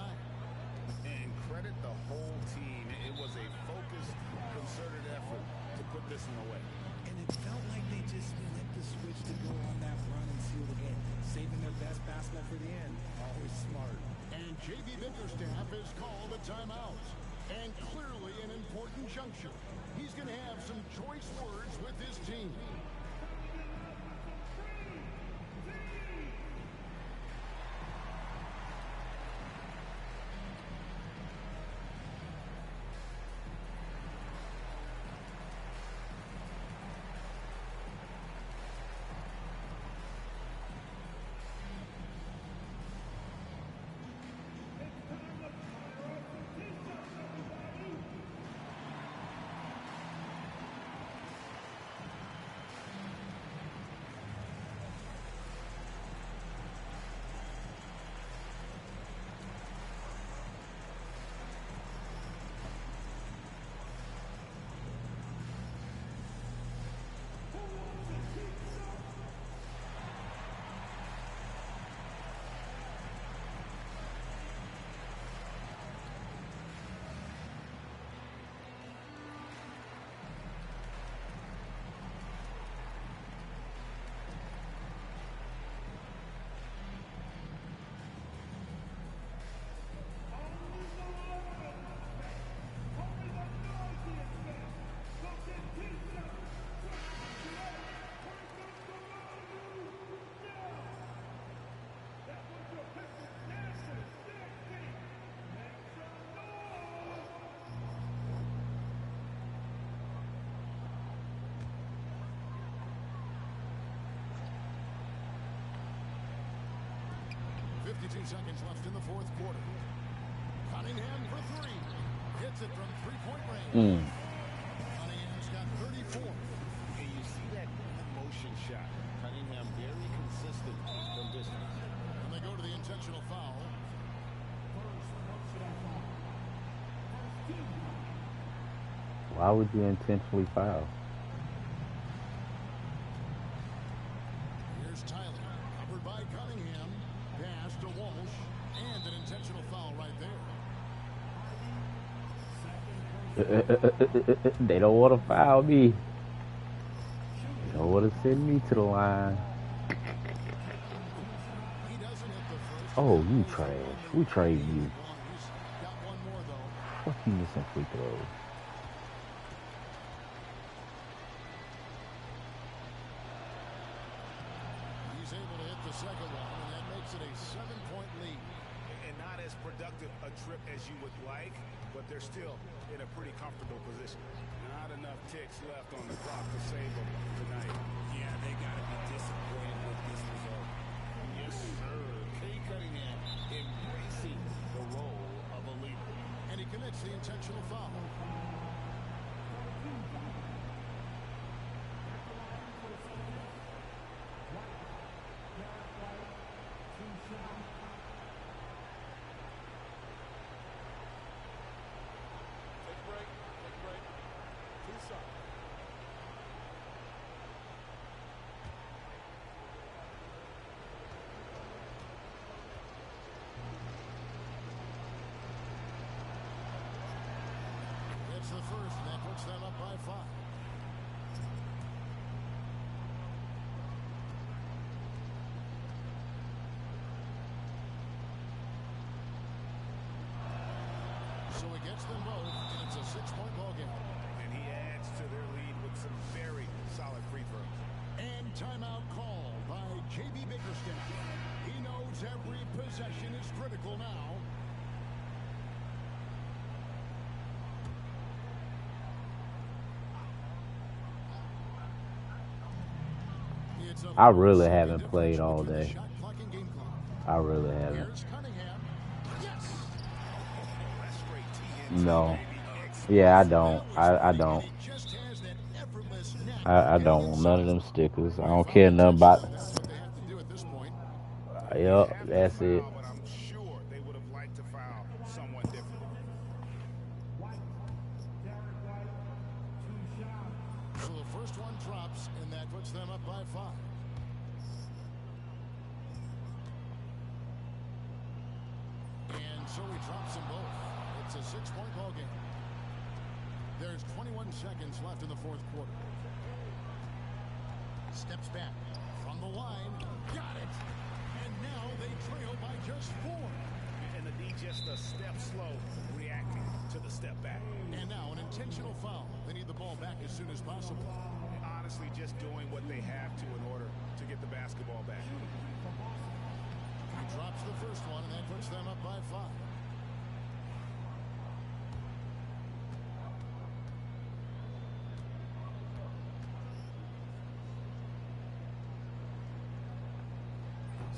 And credit the whole team. It was a focused, concerted effort to put this one away. And it felt like they just flipped the switch to go on that run and seal the game. Saving their best basketball for the end. Always smart. And J.B. Bickerstaff has called a timeout. And clearly an important juncture. He's going to have some choice words with his team. 52 seconds left in the fourth quarter. Cunningham for three. Hits it from three-point range. Cunningham's got 34. And you see that motion shot. Cunningham very consistent from distance. And they go to the intentional foul. Why would you intentionally foul? Here's Tyler, covered by Cunningham. Pass to Walsh, and an intentional foul right there. They don't want to foul me. They don't want to send me to the line. He doesn't hit the first. Oh, you trash. We trade you. He's got one more, though. Fuck you missing free throws. He's able to hit the second one, and that makes it a 7-point lead. And not as productive a trip as you would like, but they're still in a pretty comfortable position. Not enough ticks left on the clock to save them tonight. Yeah, they got to be disappointed with this result. Yes, sir. Kay Cunningham embracing the role of a leader. And he commits the intentional foul. It's the first, and that puts them up by 5. So he gets them both, and it's a 6-point ball game. And he adds to their lead with some very solid free throws. And timeout call by J.B. Bickerstaff. He knows every possession is critical now. I really haven't played all day. I really haven't. No. Yeah, I don't. I don't. I don't want none of them stickers. I don't care nothing about. Yep, that's it. But I'm sure they would have liked to foul someone different. So the first one drops, and that puts them up by 5. And so he drops them both. It's a 6-point ball game. There's 21 seconds left in the fourth quarter. Steps back from the line. Got it. And now they trail by just 4. And the D just a step slow reacting to the step back. And now an intentional foul. They need the ball back as soon as possible. Honestly, just doing what they have to in order to get the basketball back. He drops the first one, and that puts them up by 5.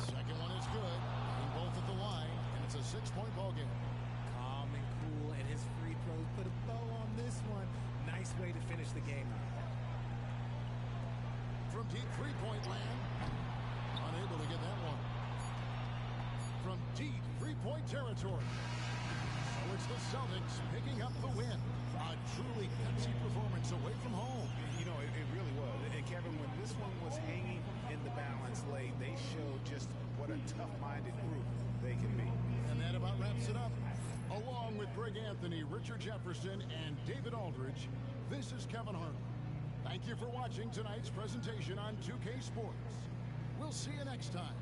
Second one is good. Hitting both at the line, and it's a 6-point ball game. Calm and cool, and his free throws put a bow on this one. Nice way to finish the game out. From deep three-point land, unable to get that one. From deep three-point territory. So it's the Celtics picking up the win. A truly gutsy performance away from home. You know, it really was. And Kevin, when this one was hanging in the balance late, they showed just what a tough-minded group they can be. And that about wraps it up. Along with Greg Anthony, Richard Jefferson, and David Aldridge, this is Kevin Harlan. Thank you for watching tonight's presentation on 2K Sports. We'll see you next time.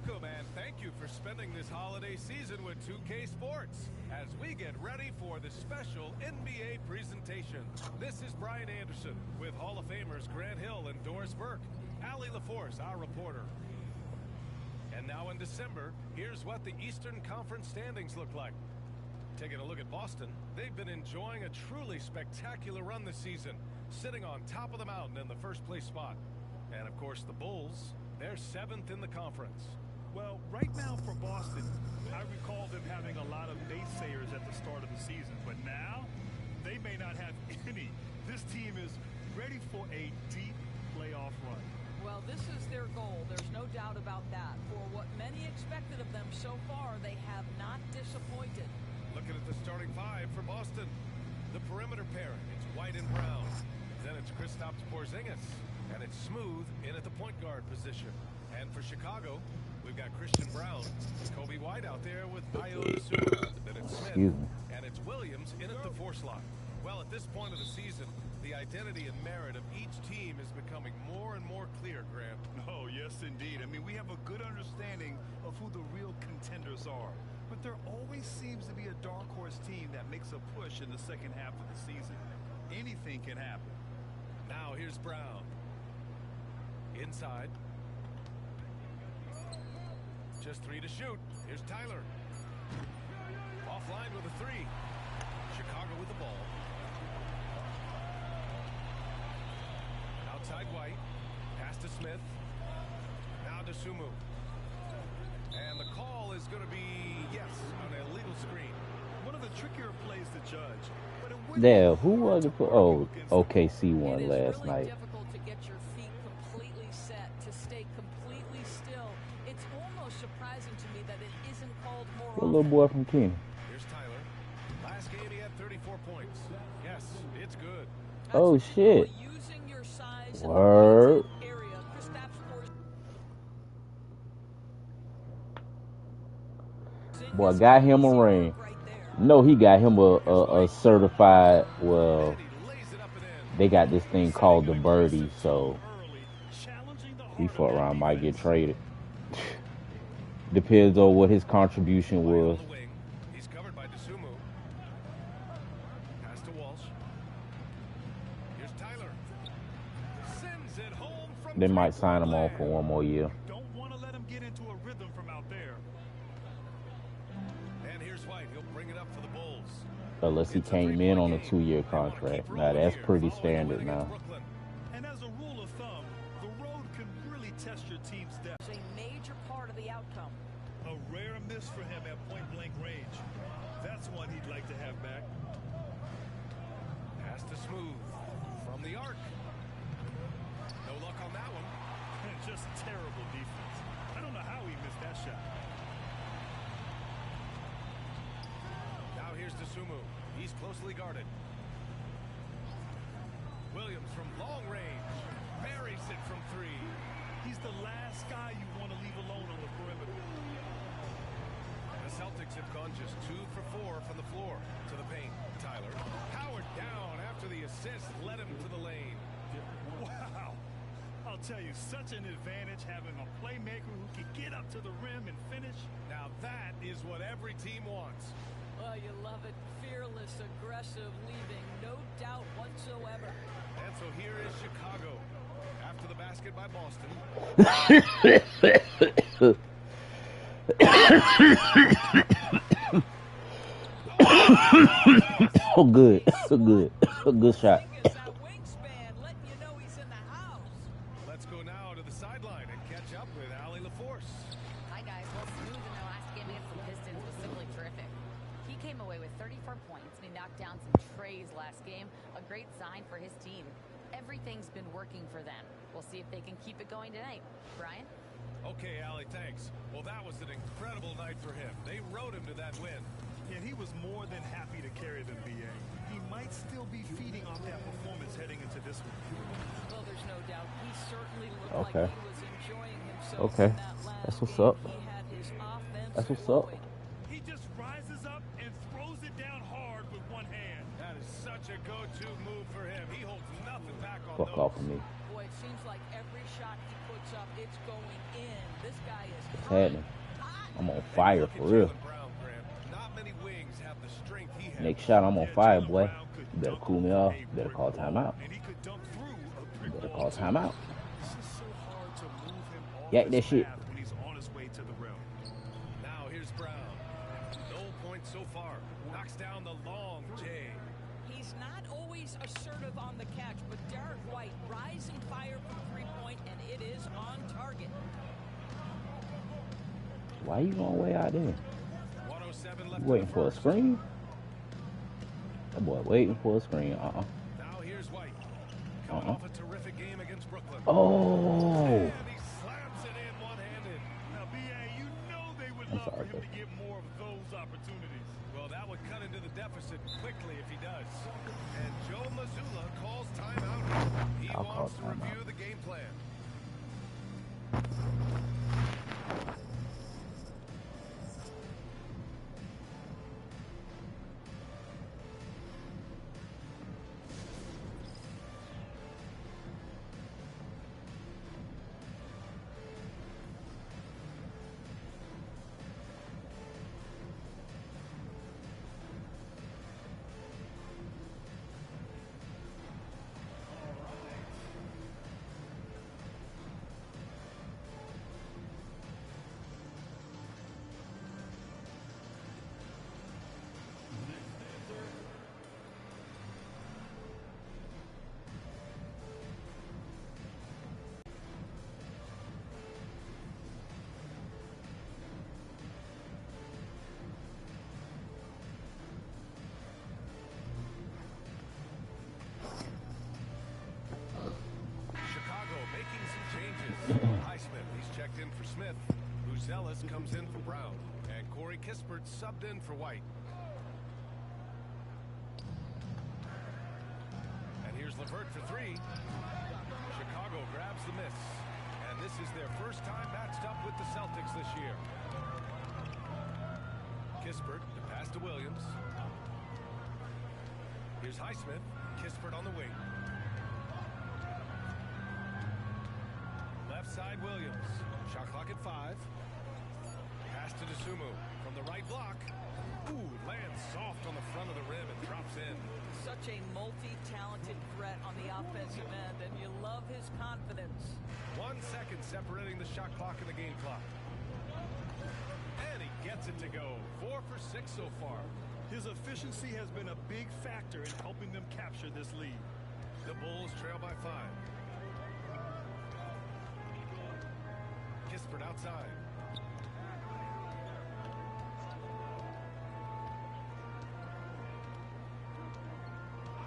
Welcome and thank you for spending this holiday season with 2K Sports as we get ready for the special NBA presentation. This is Brian Anderson with Hall of Famers Grant Hill and Doris Burke. Allie LaForce, our reporter. And now in December, here's what the Eastern Conference standings look like. Taking a look at Boston, they've been enjoying a truly spectacular run this season, sitting on top of the mountain in the first place spot. And of course the Bulls, they're 7th in the conference. Well, right now for Boston, I recall them having a lot of naysayers at the start of the season, but now they may not have any. This team is ready for a deep playoff run. Well, this is their goal. There's no doubt about that. For what many expected of them so far, they have not disappointed. Looking at the starting five for Boston. The perimeter pair, it's White and Brown. Then it's Kristaps Porzingis. And it's Smooth in at the point guard position. And for Chicago, we've got Christian Brown, Kobe White out there with Ayo Dosunmu. Then it's Smith. And it's Williams in at the 4 slot. Well, at this point of the season, the identity and merit of each team is becoming more and more clear, Grant. Oh, yes, indeed. I mean, we have a good understanding of who the real contenders are. But there always seems to be a dark horse team that makes a push in the second half of the season. Anything can happen. Now here's Brown. Inside. Just 3 to shoot. Here's Tyler. Offline with a 3. Chicago with the ball. Outside White. Pass to Smith. Now to Sumu. And the call is going to be, yes, an illegal screen. One of the trickier plays to judge. But there, who was it for? Oh, OKC won last night. It is really difficult to get your feet completely set, to stay completely still. It's almost surprising to me that it isn't called more What little boy from Kenny? Here's Tyler. Last game he had 34 points. Yes, it's good. Oh, shit. Using your size Word. Boy, got him a ring. No, he got him a certified, well, they got this thing called the birdie, so he fuck around, might get traded. Depends on what his contribution was. He's covered by Dosunmu. Pass to Walsh. Here's Tyler. Sends it home from They might sign him on for 1 more year. Don't want to let him get into a rhythm from out there. And here's White. He'll bring it up for the Bulls. Unless he came in on a 2-year contract. Now that's pretty standard now. And as a rule of thumb, the road can really test your team's depth. It's a major part of the outcome. A rare miss for him at point-blank range. That's one he'd like to have back. Pass to Smooth from the arc. No luck on that one. Just terrible defense. I don't know how he missed that shot. Now here's Dosunmu. He's closely guarded. Williams from long range. Buries it from 3. He's the last guy you want to leave alone on the perimeter. The Celtics have gone just 2 for 4 from the floor to the paint. Tyler powered down after the assist led him to the lane. Wow. I'll tell you, such an advantage having a playmaker who can get up to the rim and finish. Now that is what every team wants. Well, you love it. Fearless, aggressive, leaving no doubt whatsoever. And so here is Chicago. After the basket by Boston. So good. So good. A good shot. Let's go now to the sideline and catch up with Allie LaForce. Hi, guys. Well, Smooth in their last game against the Pistons was simply terrific. He came away with 34 points and he knocked down some trays last game. A great sign for his team. Everything's been working for them. We'll see if they can keep it going tonight. Brian? Okay, Allie, thanks. Well, that was an incredible night for him. They rode him to that win. Yeah, he was more than happy to carry them, B.A. He might still be feeding off that performance heading into this one. Well, there's no doubt. He certainly looked like he was enjoying himself. Okay. In that last That's what's game. up. He had his offense That's what's up. He just rises up and throws it down hard with one hand. That is such a go-to move for him. He holds nothing back on Fuck those. off of me. Boy, it seems like every shot he puts up, it's going in. This guy guy is What's hot. happening? I'm on fire for real. Not many wings have the strength he has. Next shot, I'm on fire, boy. You better cool me off. You better call timeout. You better call timeout. Yak that shit. When he's on his way to the rim. Now here's Brown. No points so far. Knocks down the long J. He's not always assertive on the catch, but Derek White rise and fire from three-point, and it is on target. Why you going way out there? 107 You left. waiting for a screen? That boy waiting for a screen. Now here's White. Coming off a terrific game against Brooklyn. Oh. And he slams it in one-handed. Now, B.A., you know they would I'm love sorry, for him bro. to get more of those opportunities. Well, that would cut into the deficit quickly if he does. And Joe Mazzulla calls timeout. He I'll call wants to timeout. review the game plan. Highsmith, he's checked in for Smith. Buzelis comes in for Brown. And Corey Kispert subbed in for White. And here's LeVert for three. Chicago grabs the miss. And this is their first time matched up with the Celtics this year. Kispert, the pass to Williams. Here's Highsmith. Kispert on the wing. Left side Williams. Shot clock at 5. Pass to DeSumo from the right block. Ooh, lands soft on the front of the rim and drops in. Such a multi-talented threat on the offensive end, and you love his confidence. 1 second separating the shot clock and the game clock. And he gets it to go. 4 for 6 so far. His efficiency has been a big factor in helping them capture this lead. The Bulls trail by 5. Kispert outside.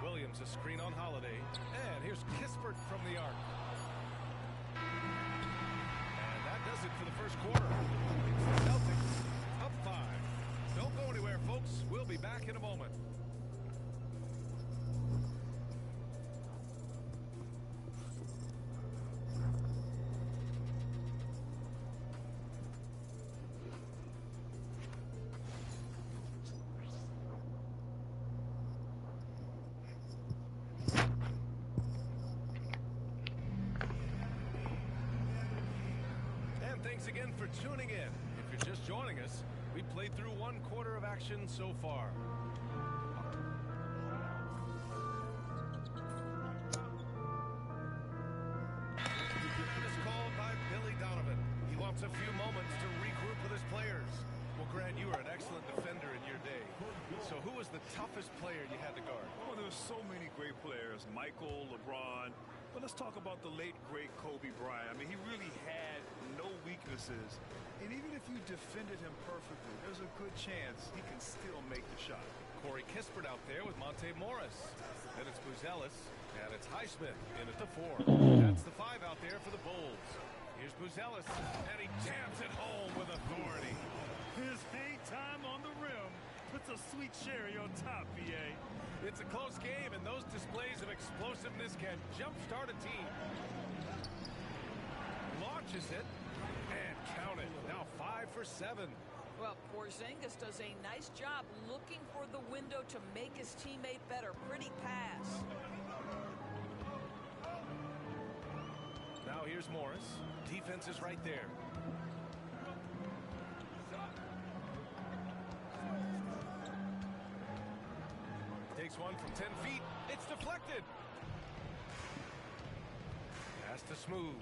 Williams a screen on Holiday. And here's Kispert from the arc. And that does it for the first quarter. It's the Celtics up 5. Don't go anywhere, folks. We'll be back in a moment. Thanks again for tuning in. If you're just joining us, we played through 1 quarter of action so far. It's called by Billy Donovan. He wants a few moments to regroup with his players. Well, Grant, you were an excellent defender in your day. So who was the toughest player you had to guard? Well, there were so many great players. Michael, LeBron. But let's talk about the late, great Kobe Bryant. I mean, he really had no weaknesses. And even if you defended him perfectly, there's a good chance he can still make the shot. Corey Kispert out there with Monte Morris. Then it's Buzelis, and it's Highsmith in at the 4. That's the 5 out there for the Bulls. Here's Buzelis, and he jams it home with authority. His hang time on the rim puts a sweet cherry on top, B.A. It's a close game, and those displays of explosiveness can jumpstart a team. Launches it, and count it. Now 5 for 7. Well, Porzingis does a nice job looking for the window to make his teammate better. Pretty pass. Now here's Morris. Defense is right there. this one from 10 feet. It's deflected. Pass to Smooth.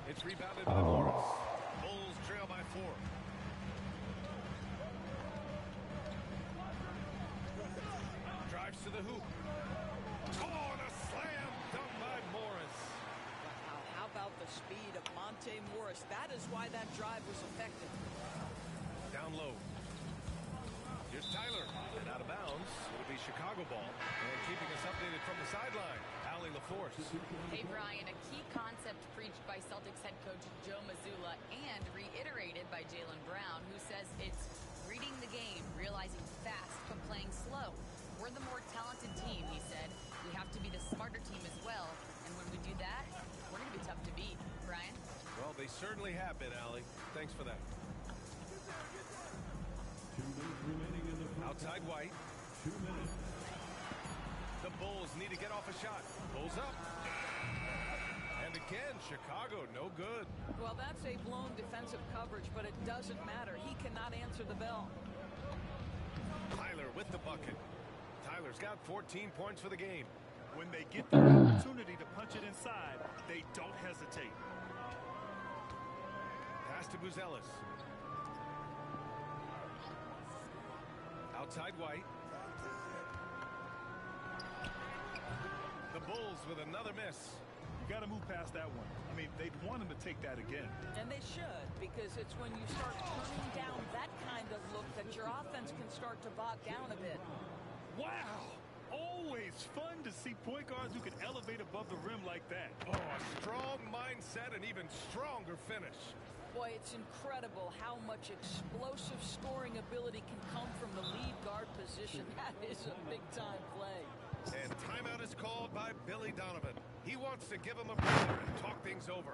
It's rebounded by Morris. Bulls trail by 4. Drives to the hoop. Oh, and a slam dunk by Morris. Wow, how about the speed of Monte Morris? That is why that drive was effective. Down low. Here's Tyler. And out of bounds. It'll be Chicago ball. And keeping us updated from the sideline, Allie LaForce. Hey, Brian, a key concept preached by Celtics head coach Joe Mazzulla and reiterated by Jaylen Brown, who says it's reading the game, realizing fast but playing slow. We're the more talented team, he said. We have to be the smarter team as well. And when we do that, we're going to be tough to beat. Brian? Well, they certainly have been, Allie. Thanks for that. Outside White. 2 minutes. The Bulls need to get off a shot. Bulls up. And again, Chicago, no good. Well, that's a blown defensive coverage, but it doesn't matter. He cannot answer the bell. Tyler with the bucket. Tyler's got 14 points for the game. When they get the opportunity to punch it inside, they don't hesitate. Pass to Buzelis. Outside White. The Bulls with another miss. You got to move past that one. I mean, they'd want him to take that again. And they should, because it's when you start turning down that kind of look that your offense can start to bog down a bit. Wow! Always fun to see point guards who can elevate above the rim like that. Oh, a strong mindset and even stronger finish. Boy, it's incredible how much explosive scoring ability can come from the lead guard position. That is a big-time play. And timeout is called by Billy Donovan. He wants to give him a breather and talk things over.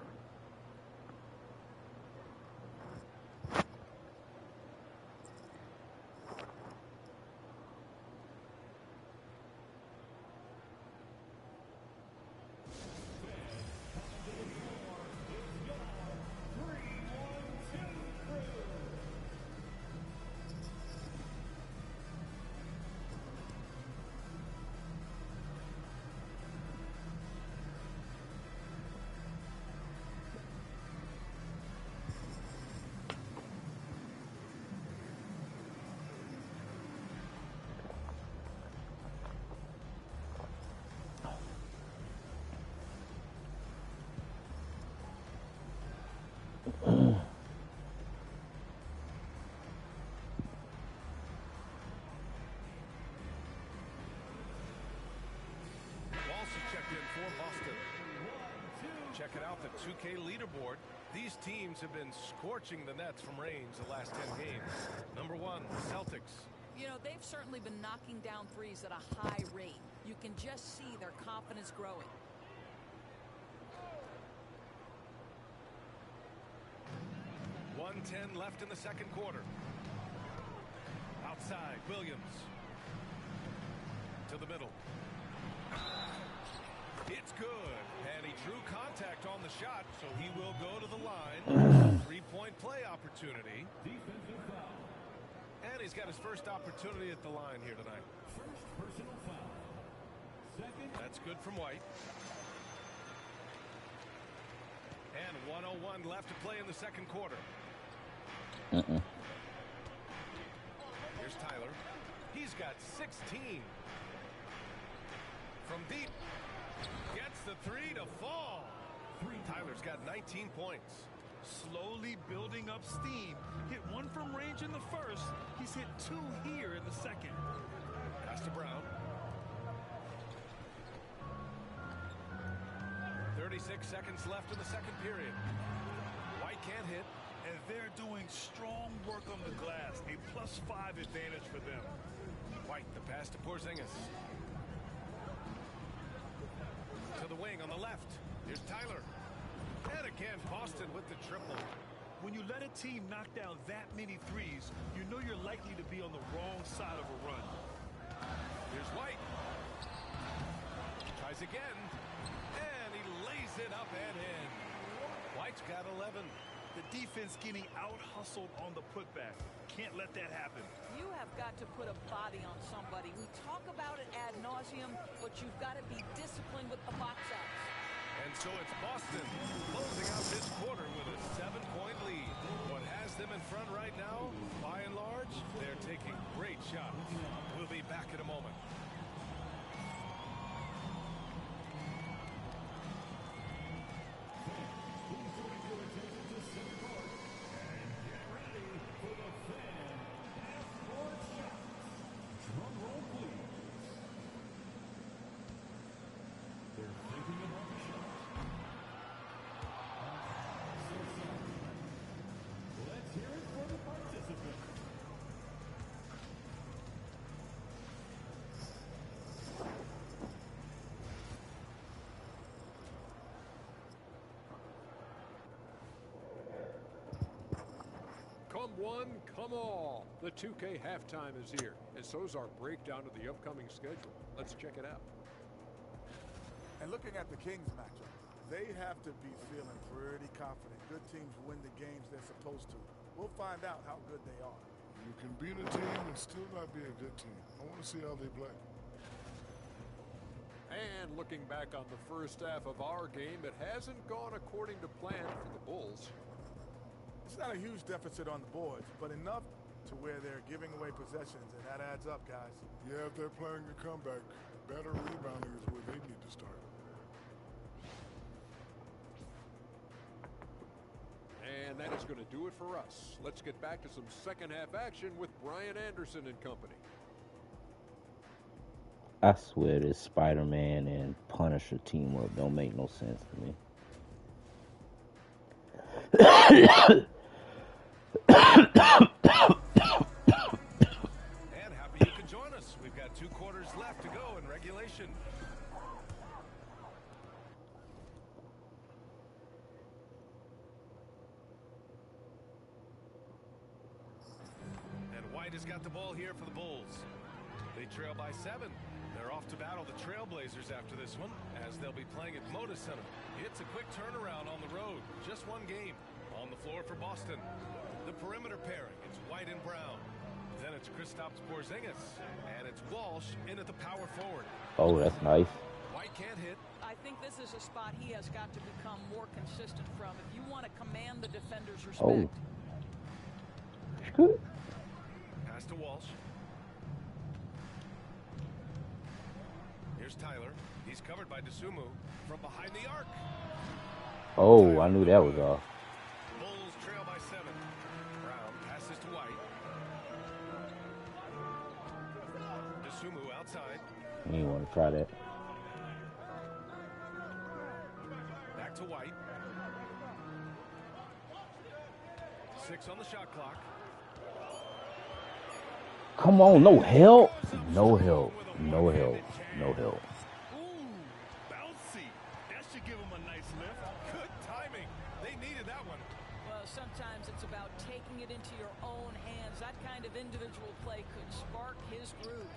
Checked in for Boston. Checking out the 2K leaderboard. These teams have been scorching the nets from range the last 10 games. Number 1, the Celtics. You know, they've certainly been knocking down threes at a high rate. You can just see their confidence growing. .110 left in the second quarter. Outside, Williams. To the middle. It's good, and he drew contact on the shot, so he will go to the line. 3-point play opportunity. Defensive foul. And he's got his first opportunity at the line here tonight. First personal foul. Second. That's good from White. And 1:01 left to play in the second quarter. Here's Tyler. He's got 16. From deep. Gets the 3 to fall. Tyler's got 19 points. Slowly building up steam. Hit 1 from range in the first. He's hit 2 here in the second. Pass to Brown. 36 seconds left in the second period. White can't hit. And they're doing strong work on the glass. A +5 advantage for them. White, the pass to Porzingis. To the wing on the left. Here's Tyler. And again, Boston with the triple. When you let a team knock down that many threes, you know you're likely to be on the wrong side of a run. Here's White. Tries again. And he lays it up and in. White's got 11. The defense getting out-hustled on the putback. Can't let that happen. You have got to put a body on somebody. We talk about it ad nauseum, but you've got to be disciplined with the box outs. And so it's Boston closing out this quarter with a 7-point lead. What has them in front right now, by and large, they're taking great shots. We'll be back in a moment. Come one, come all. The 2K halftime is here, and so's our breakdown of the upcoming schedule. Let's check it out. And looking at the Kings matchup, they have to be feeling pretty confident. Good teams win the games they're supposed to. We'll find out how good they are. You can beat a team and still not be a good team. I want to see how they play. And looking back on the first half of our game, it hasn't gone according to plan for the Bulls. It's not a huge deficit on the boards, but enough to where they're giving away possessions, and that adds up, guys. Yeah, if they're playing a comeback, better rebounding is where they need to start. And that is going to do it for us. Let's get back to some second half action with Brian Anderson and company. I swear this Spider-Man and Punisher team up don't make no sense to me. And happy you could join us. We've got 2 quarters left to go in regulation. And White has got the ball here for the Bulls. They trail by 7. They're off to battle the Trailblazers after this one, as they'll be playing at Moda Center. It's a quick turnaround on the road. Just one game. On the floor for Boston. The perimeter pairing, it's White and Brown. Then it's Kristaps Porzingis. And it's Walsh in at the power forward. Oh, that's nice. White can't hit. I think this is a spot he has got to become more consistent from if you want to command the defender's respect. Oh. Good. Pass to Walsh. Here's Tyler. He's covered by DeSumo from behind the arc. Oh, I knew that was off. Bulls trail by 7. Brown passes to White. DeSumo outside. You ain't want to try that. Back to White. 6 on the shot clock. Come on, no help. No help. No help. No help. Ooh, bouncy. That should give him a nice lift. Good timing. They needed that one. Well, sometimes it's about taking it into your own hands. That kind of individual play could spark his groove.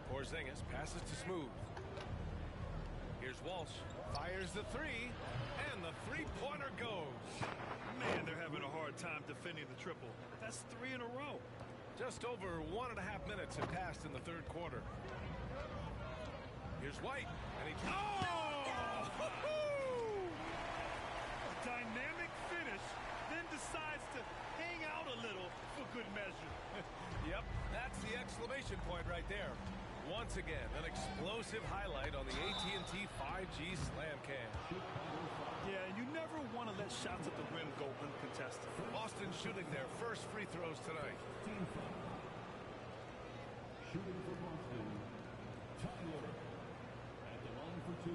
Porzingis passes to Smooth. Here's Walsh. Fires the 3. And the 3-pointer goes. Man, they're having a hard time defending the triple. That's 3 in a row. Just over 1.5 minutes have passed in the third quarter. Here's White. And he... Oh! Dynamic finish, then decides to hang out a little for good measure. Yep, that's the exclamation point right there. Once again, an explosive highlight on the AT&T 5G Slam Cam. Yeah, you never want to let shots at the rim go uncontested. Boston shooting their first free throws tonight. Shooting for Boston, Tyler at the line for 2.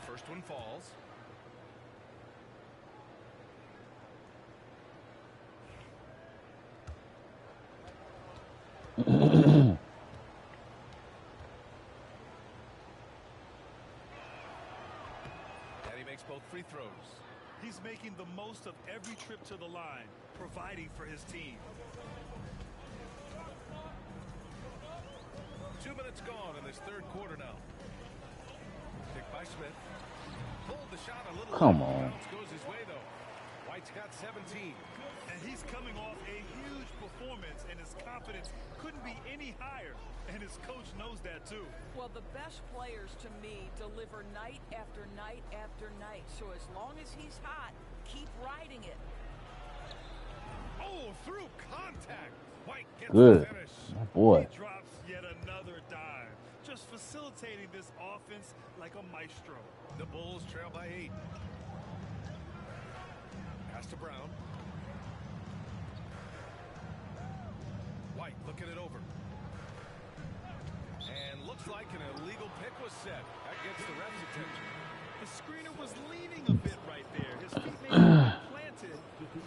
First one falls. And he makes both free throws. He's making the most of every trip to the line, providing for his team. 2 minutes gone in this third quarter now. Picked by Smith. Pulled the shot a little. Come on. Bounce goes his way, though. White's got 17. And he's coming off a huge performance, and his confidence couldn't be any higher. And his coach knows that, too. Well, the best players, to me, deliver night after night after night. So as long as he's hot, keep riding it. Oh, through contact. White gets Good. the finish. My boy. He drops yet another dive, just facilitating this offense like a maestro. The Bulls trail by 8. Pass to Brown. White looking it over. And looks like an illegal pick was set. That gets the ref's attention. The screener was leaning a bit right there. His feet may be planted.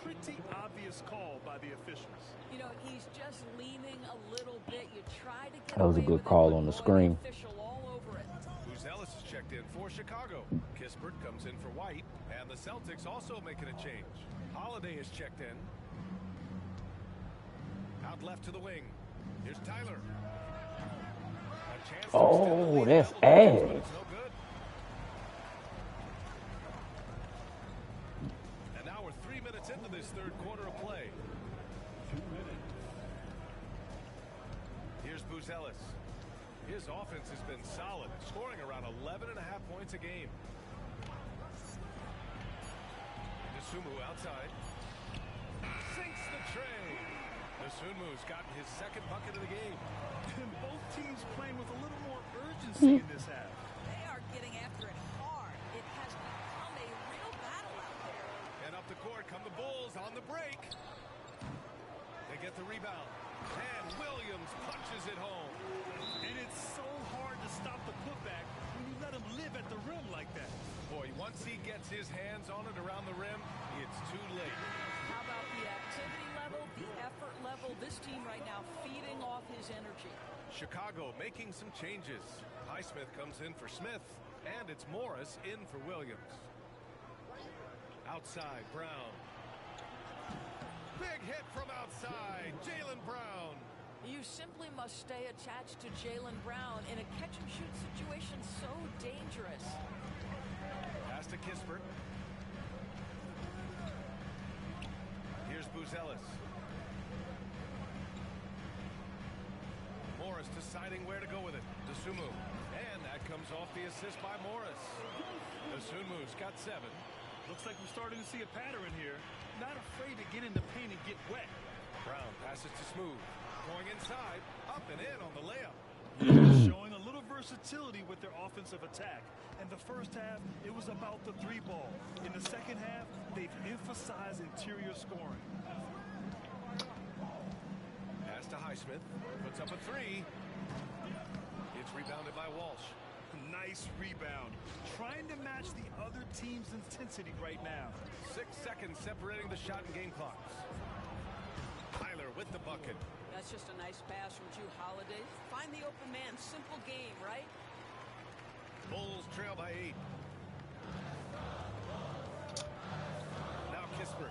Pretty obvious call by the officials. You know, he's just leaning a little bit. You try to get That was a good call on the screen. all over it. Ellis is checked in for Chicago. Kispert comes in for White. And the Celtics also making a change. Holiday is checked in. Out left to the wing. Here's Tyler. A chance to extend the lead. That's Double digits, but ass. it's no good. And now we're 3 minutes into this third quarter of play. 2 minutes. Here's Ellis. His offense has been solid, scoring around 11.5 points a game. Dosunmu outside. Sinks the tray. Dosunmu's gotten his second bucket of the game. And both teams playing with a little more urgency in this half. They are getting after it hard. It has become a real battle out there. And up the court come the Bulls on the break. They get the rebound. And Williams punches it home. And it's so hard to stop the putback when you let him live at the rim like that. Boy, once he gets his hands on it around the rim, it's too late. How about the activity level, the effort level? This team right now feeding off his energy. Chicago making some changes. Highsmith comes in for Smith, and it's Morris in for Williams. Outside, Brown. Big hit from outside, Jaylen Brown. You simply must stay attached to Jaylen Brown in a catch-and-shoot situation so dangerous. Pass to Kispert. Here's Ellis. Morris deciding where to go with it. Dosunmu. And that comes off the assist by Morris. Dosunmu's got 7. Looks like we're starting to see a pattern here. Not afraid to get in the paint and get wet. Brown passes to Smooth. Going inside, up and in on the layup. Showing a little versatility with their offensive attack. In the first half, it was about the 3-ball. In the second half, they've emphasized interior scoring. Pass to Highsmith. Puts up a 3. It's rebounded by Walsh. Nice rebound. Trying to match the other team's intensity right now. 6 seconds separating the shot and game clocks. Tyler with the bucket. That's just a nice pass from Drew Holiday. Find the open man. Simple game, right? Bulls trail by 8. Now Kispert.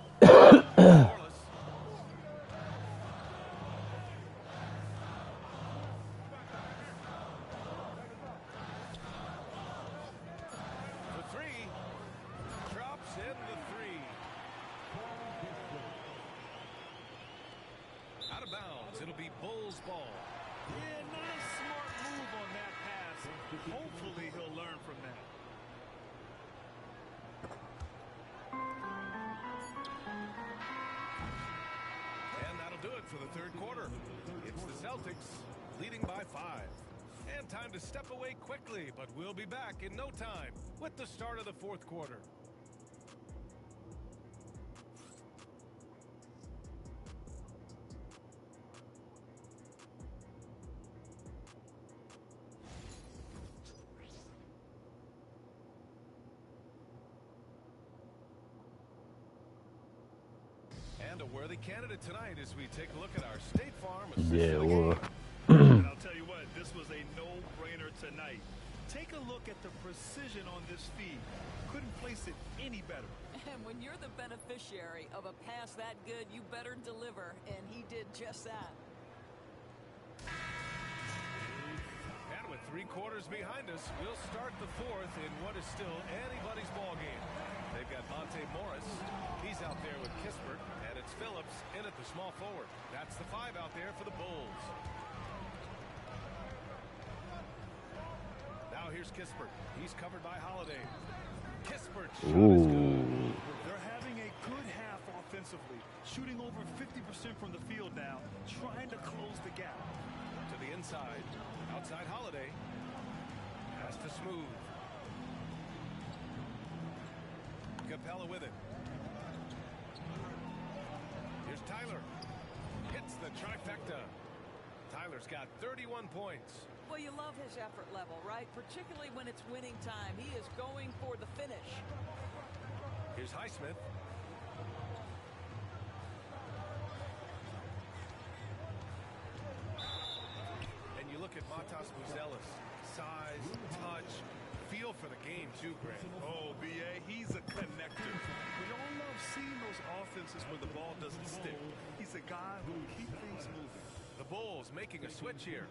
Morris. The 3. Drops in the 3. Out of bounds. It'll be Bulls ball. Yeah, not a smart move on that pass. Hopefully he'll learn from that. And that'll do it for the third quarter. It's the Celtics leading by 5. And time to step away quickly, but we'll be back in no time with the start of the fourth quarter. And a worthy candidate tonight as we take a look at our State Farm assist. Yeah, well. And I'll tell you what, this was a no-brainer tonight. Take a look at the precision on this feed. Couldn't place it any better. And when you're the beneficiary of a pass that good, you better deliver, and he did just that. And with 3 quarters behind us, we'll start the 4th in what is still anybody's ball game. They've got Monte Morris. He's out there with Kispert, and it's Phillips in at the small forward. That's the 5 out there for the Bulls. Now here's Kispert. He's covered by Holiday. Kispert's shot is good. They're having a good half offensively, shooting over 50% from the field now, trying to close the gap. To the inside. Outside Holiday. Pass to Smooth. Capella with it. Here's Tyler. Hits the trifecta. Tyler's got 31 points. Well, you love his effort level, right? Particularly when it's winning time. He is going for the finish. Here's Highsmith. And you look at Matas Buzelis. Size, touch, feel for the game too, Grant. Oh, B.A., he's a connector. We all love seeing those offenses where the ball doesn't stick. He's a guy who will keep things moving. The Bulls making a switch here.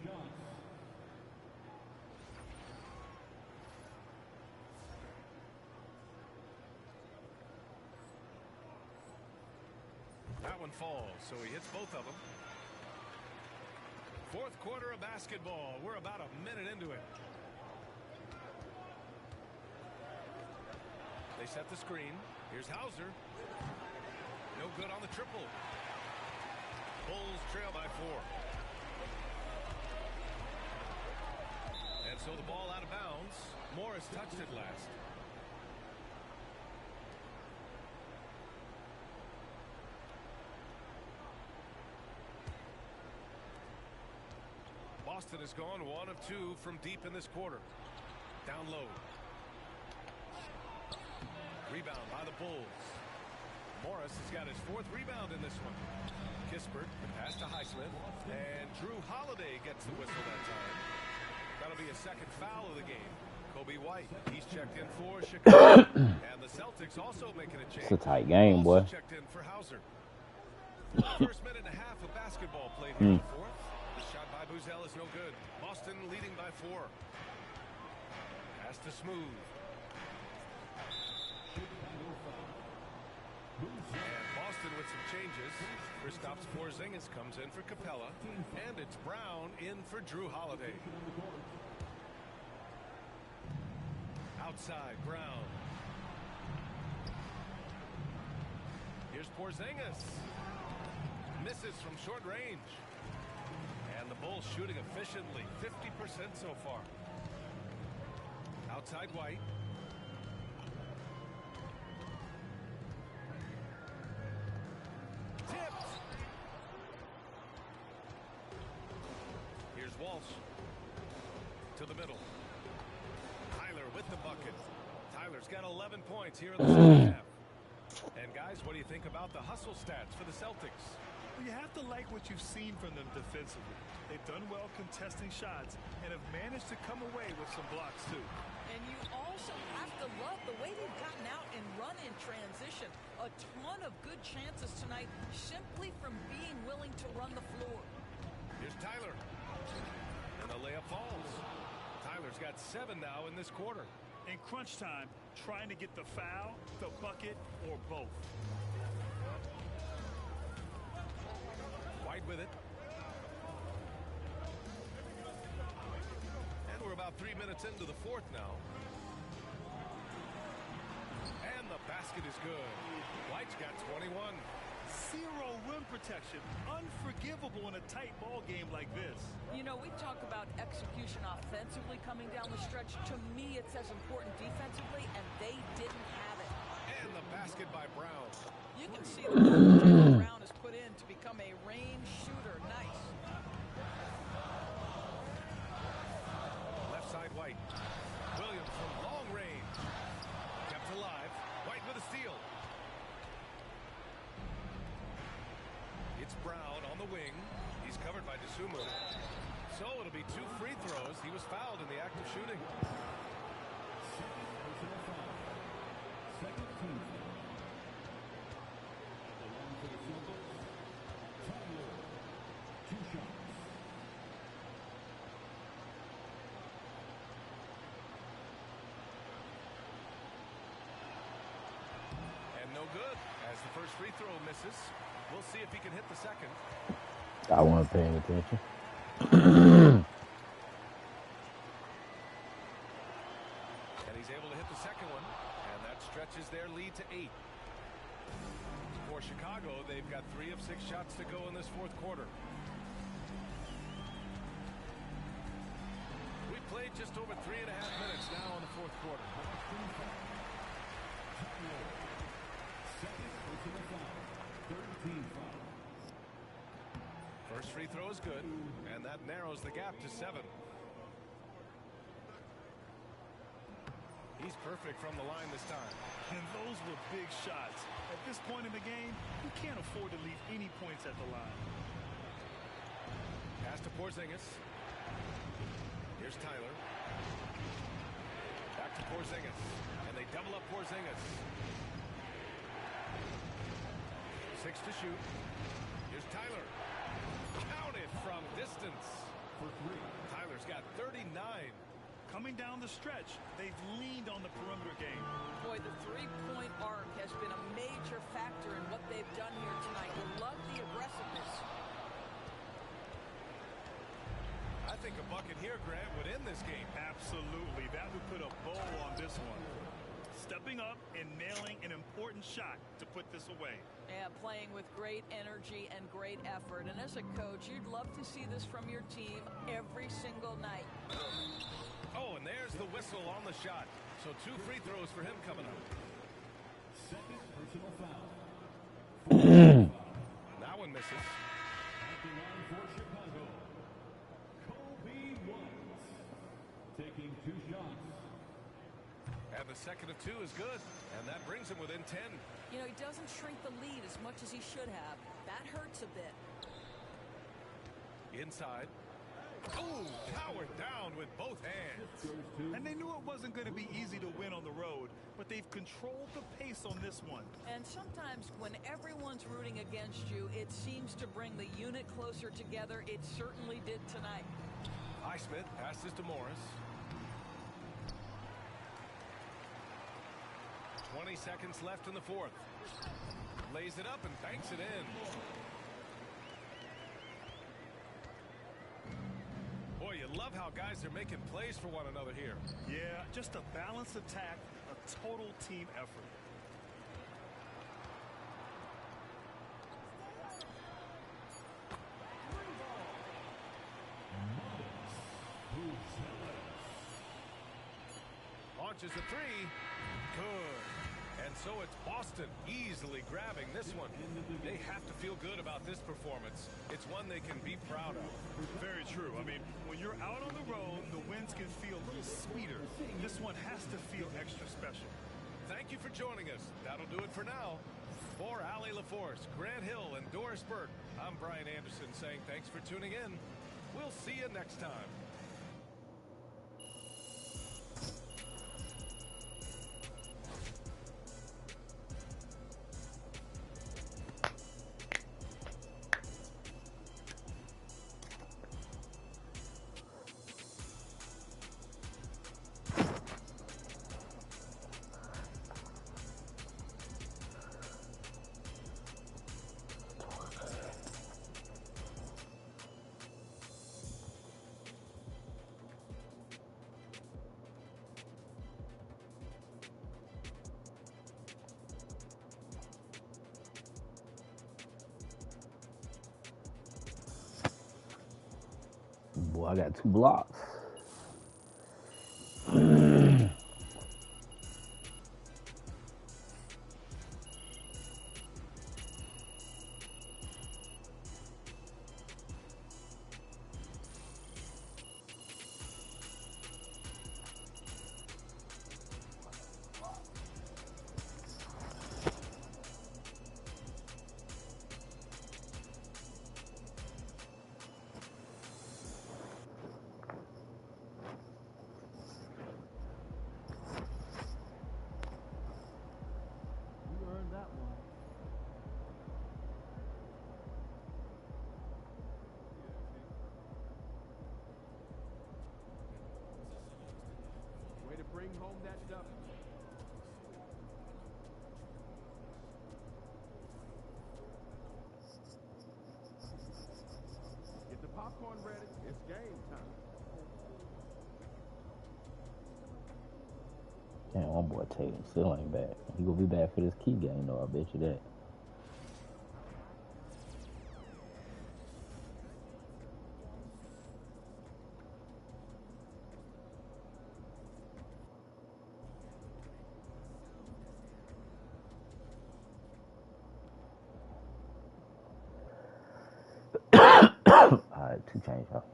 That one falls, so he hits both of them. 4th quarter of basketball. We're about a minute into it. They set the screen. Here's Hauser. No good on the triple. Bulls trail by 4. And so the ball out of bounds. Morris touched it last. Boston has gone 1 of 2 from deep in this quarter. Down low. Rebound by the Bulls. Morris has got his 4th rebound in this one. Kispert, the pass to Highsmith. And Drew Holiday gets the whistle that time. That'll be a 2nd foul of the game. Kobe White, he's checked in for Chicago. And the Celtics also making a change. It's a tight game, boy. Checked in for Hauser. First minute and a half of basketball played here in the 4th. The shot by Buzel is no good. Boston leading by 4. Pass to Smooth. And Boston with some changes. Kristaps Porzingis comes in for Capella. And it's Brown in for Drew Holiday. Outside, Brown. Here's Porzingis. Misses from short range. And the Bulls shooting efficiently. 50% so far. Outside White. Tipped. Here's Walsh. To the middle. Tyler with the bucket. Tyler's got 11 points here in the second half. And guys, what do you think about the hustle stats for the Celtics? Well, you have to like what you've seen from them defensively. They've done well contesting shots and have managed to come away with some blocks too. And you also have to love the way they've gotten out and run in transition. A ton of good chances tonight simply from being willing to run the floor. Here's Tyler. And the layup falls. Tyler's got 7 now in this quarter. In crunch time, trying to get the foul, the bucket, or both. White with it. And we're about 3 minutes into the 4th now. And the basket is good. White's got 21. Zero rim protection. Unforgivable in a tight ball game like this. You know, we talk about execution offensively coming down the stretch. To me, it's as important defensively, and they didn't have it. And the basket by Brown. You can see the work Jaylen Brown has put in to become a range shooter. Nice. Left side White. Williams from long range. Kept alive. White with a steal. It's Brown on the wing. He's covered by DeSumo. So it'll be 2 free throws. He was fouled in the act of shooting. Second team foul. At the line for the Celtics, Tyler, 2 shots. And no good, as the first free throw misses. We'll see if he can hit the second. I wasn't paying attention. And he's able to hit the second one, and that stretches their lead to 8. For Chicago, they've got 3 of 6 shots to go in this fourth quarter. We've played just over 3.5 minutes now in the fourth quarter. Second personal foul. Third team foul. First free throw is good, and that narrows the gap to 7. He's perfect from the line this time. And those were big shots. At this point in the game, you can't afford to leave any points at the line. Pass to Porzingis. Here's Tyler. Back to Porzingis. And they double up Porzingis. 6 to shoot. Here's Tyler. Counted from distance. For 3. Tyler's got 39. Coming down the stretch, they've leaned on the perimeter game. Boy, the three-point arc has been a major factor in what they've done here tonight. You love the aggressiveness. I think a bucket here, Grant, would end this game. Absolutely. That would put a bow on this one. Stepping up and nailing an important shot to put this away. Yeah, playing with great energy and great effort. And as a coach, you'd love to see this from your team every single night. Oh, and there's the whistle on the shot. So 2 free throws for him coming up. Second personal foul. That one misses. At the line for Chicago, Kobe White. Taking 2 shots. And the second of 2 is good. And that brings him within 10. You know, he doesn't shrink the lead as much as he should have. That hurts a bit. Inside. Oh, powered down with both hands. And they knew it wasn't going to be easy to win on the road, but they've controlled the pace on this one. And sometimes when everyone's rooting against you, it seems to bring the unit closer together. It certainly did tonight. Highsmith passes to Morris. 20 seconds left in the fourth. Lays it up and banks it in. Boy, you love how guys are making plays for one another here. Yeah, just a balanced attack, a total team effort. Launches a 3. Good. And so it's Boston easily grabbing this one. They have to feel good about this performance. It's one they can be proud of. Very true. I mean, when you're out on the road, the wins can feel a little sweeter. This one has to feel extra special. Thank you for joining us. That'll do it for now. For Allie LaForce, Grant Hill, and Doris Burke, I'm Brian Anderson saying thanks for tuning in. We'll see you next time. Boy, I got 2 blocks. home that W. Get the popcorn ready. It's game time. Damn, one boy Tatum still ain't back. He gonna be back for this key game though. I bet you that. All right, 2 chains, y'all.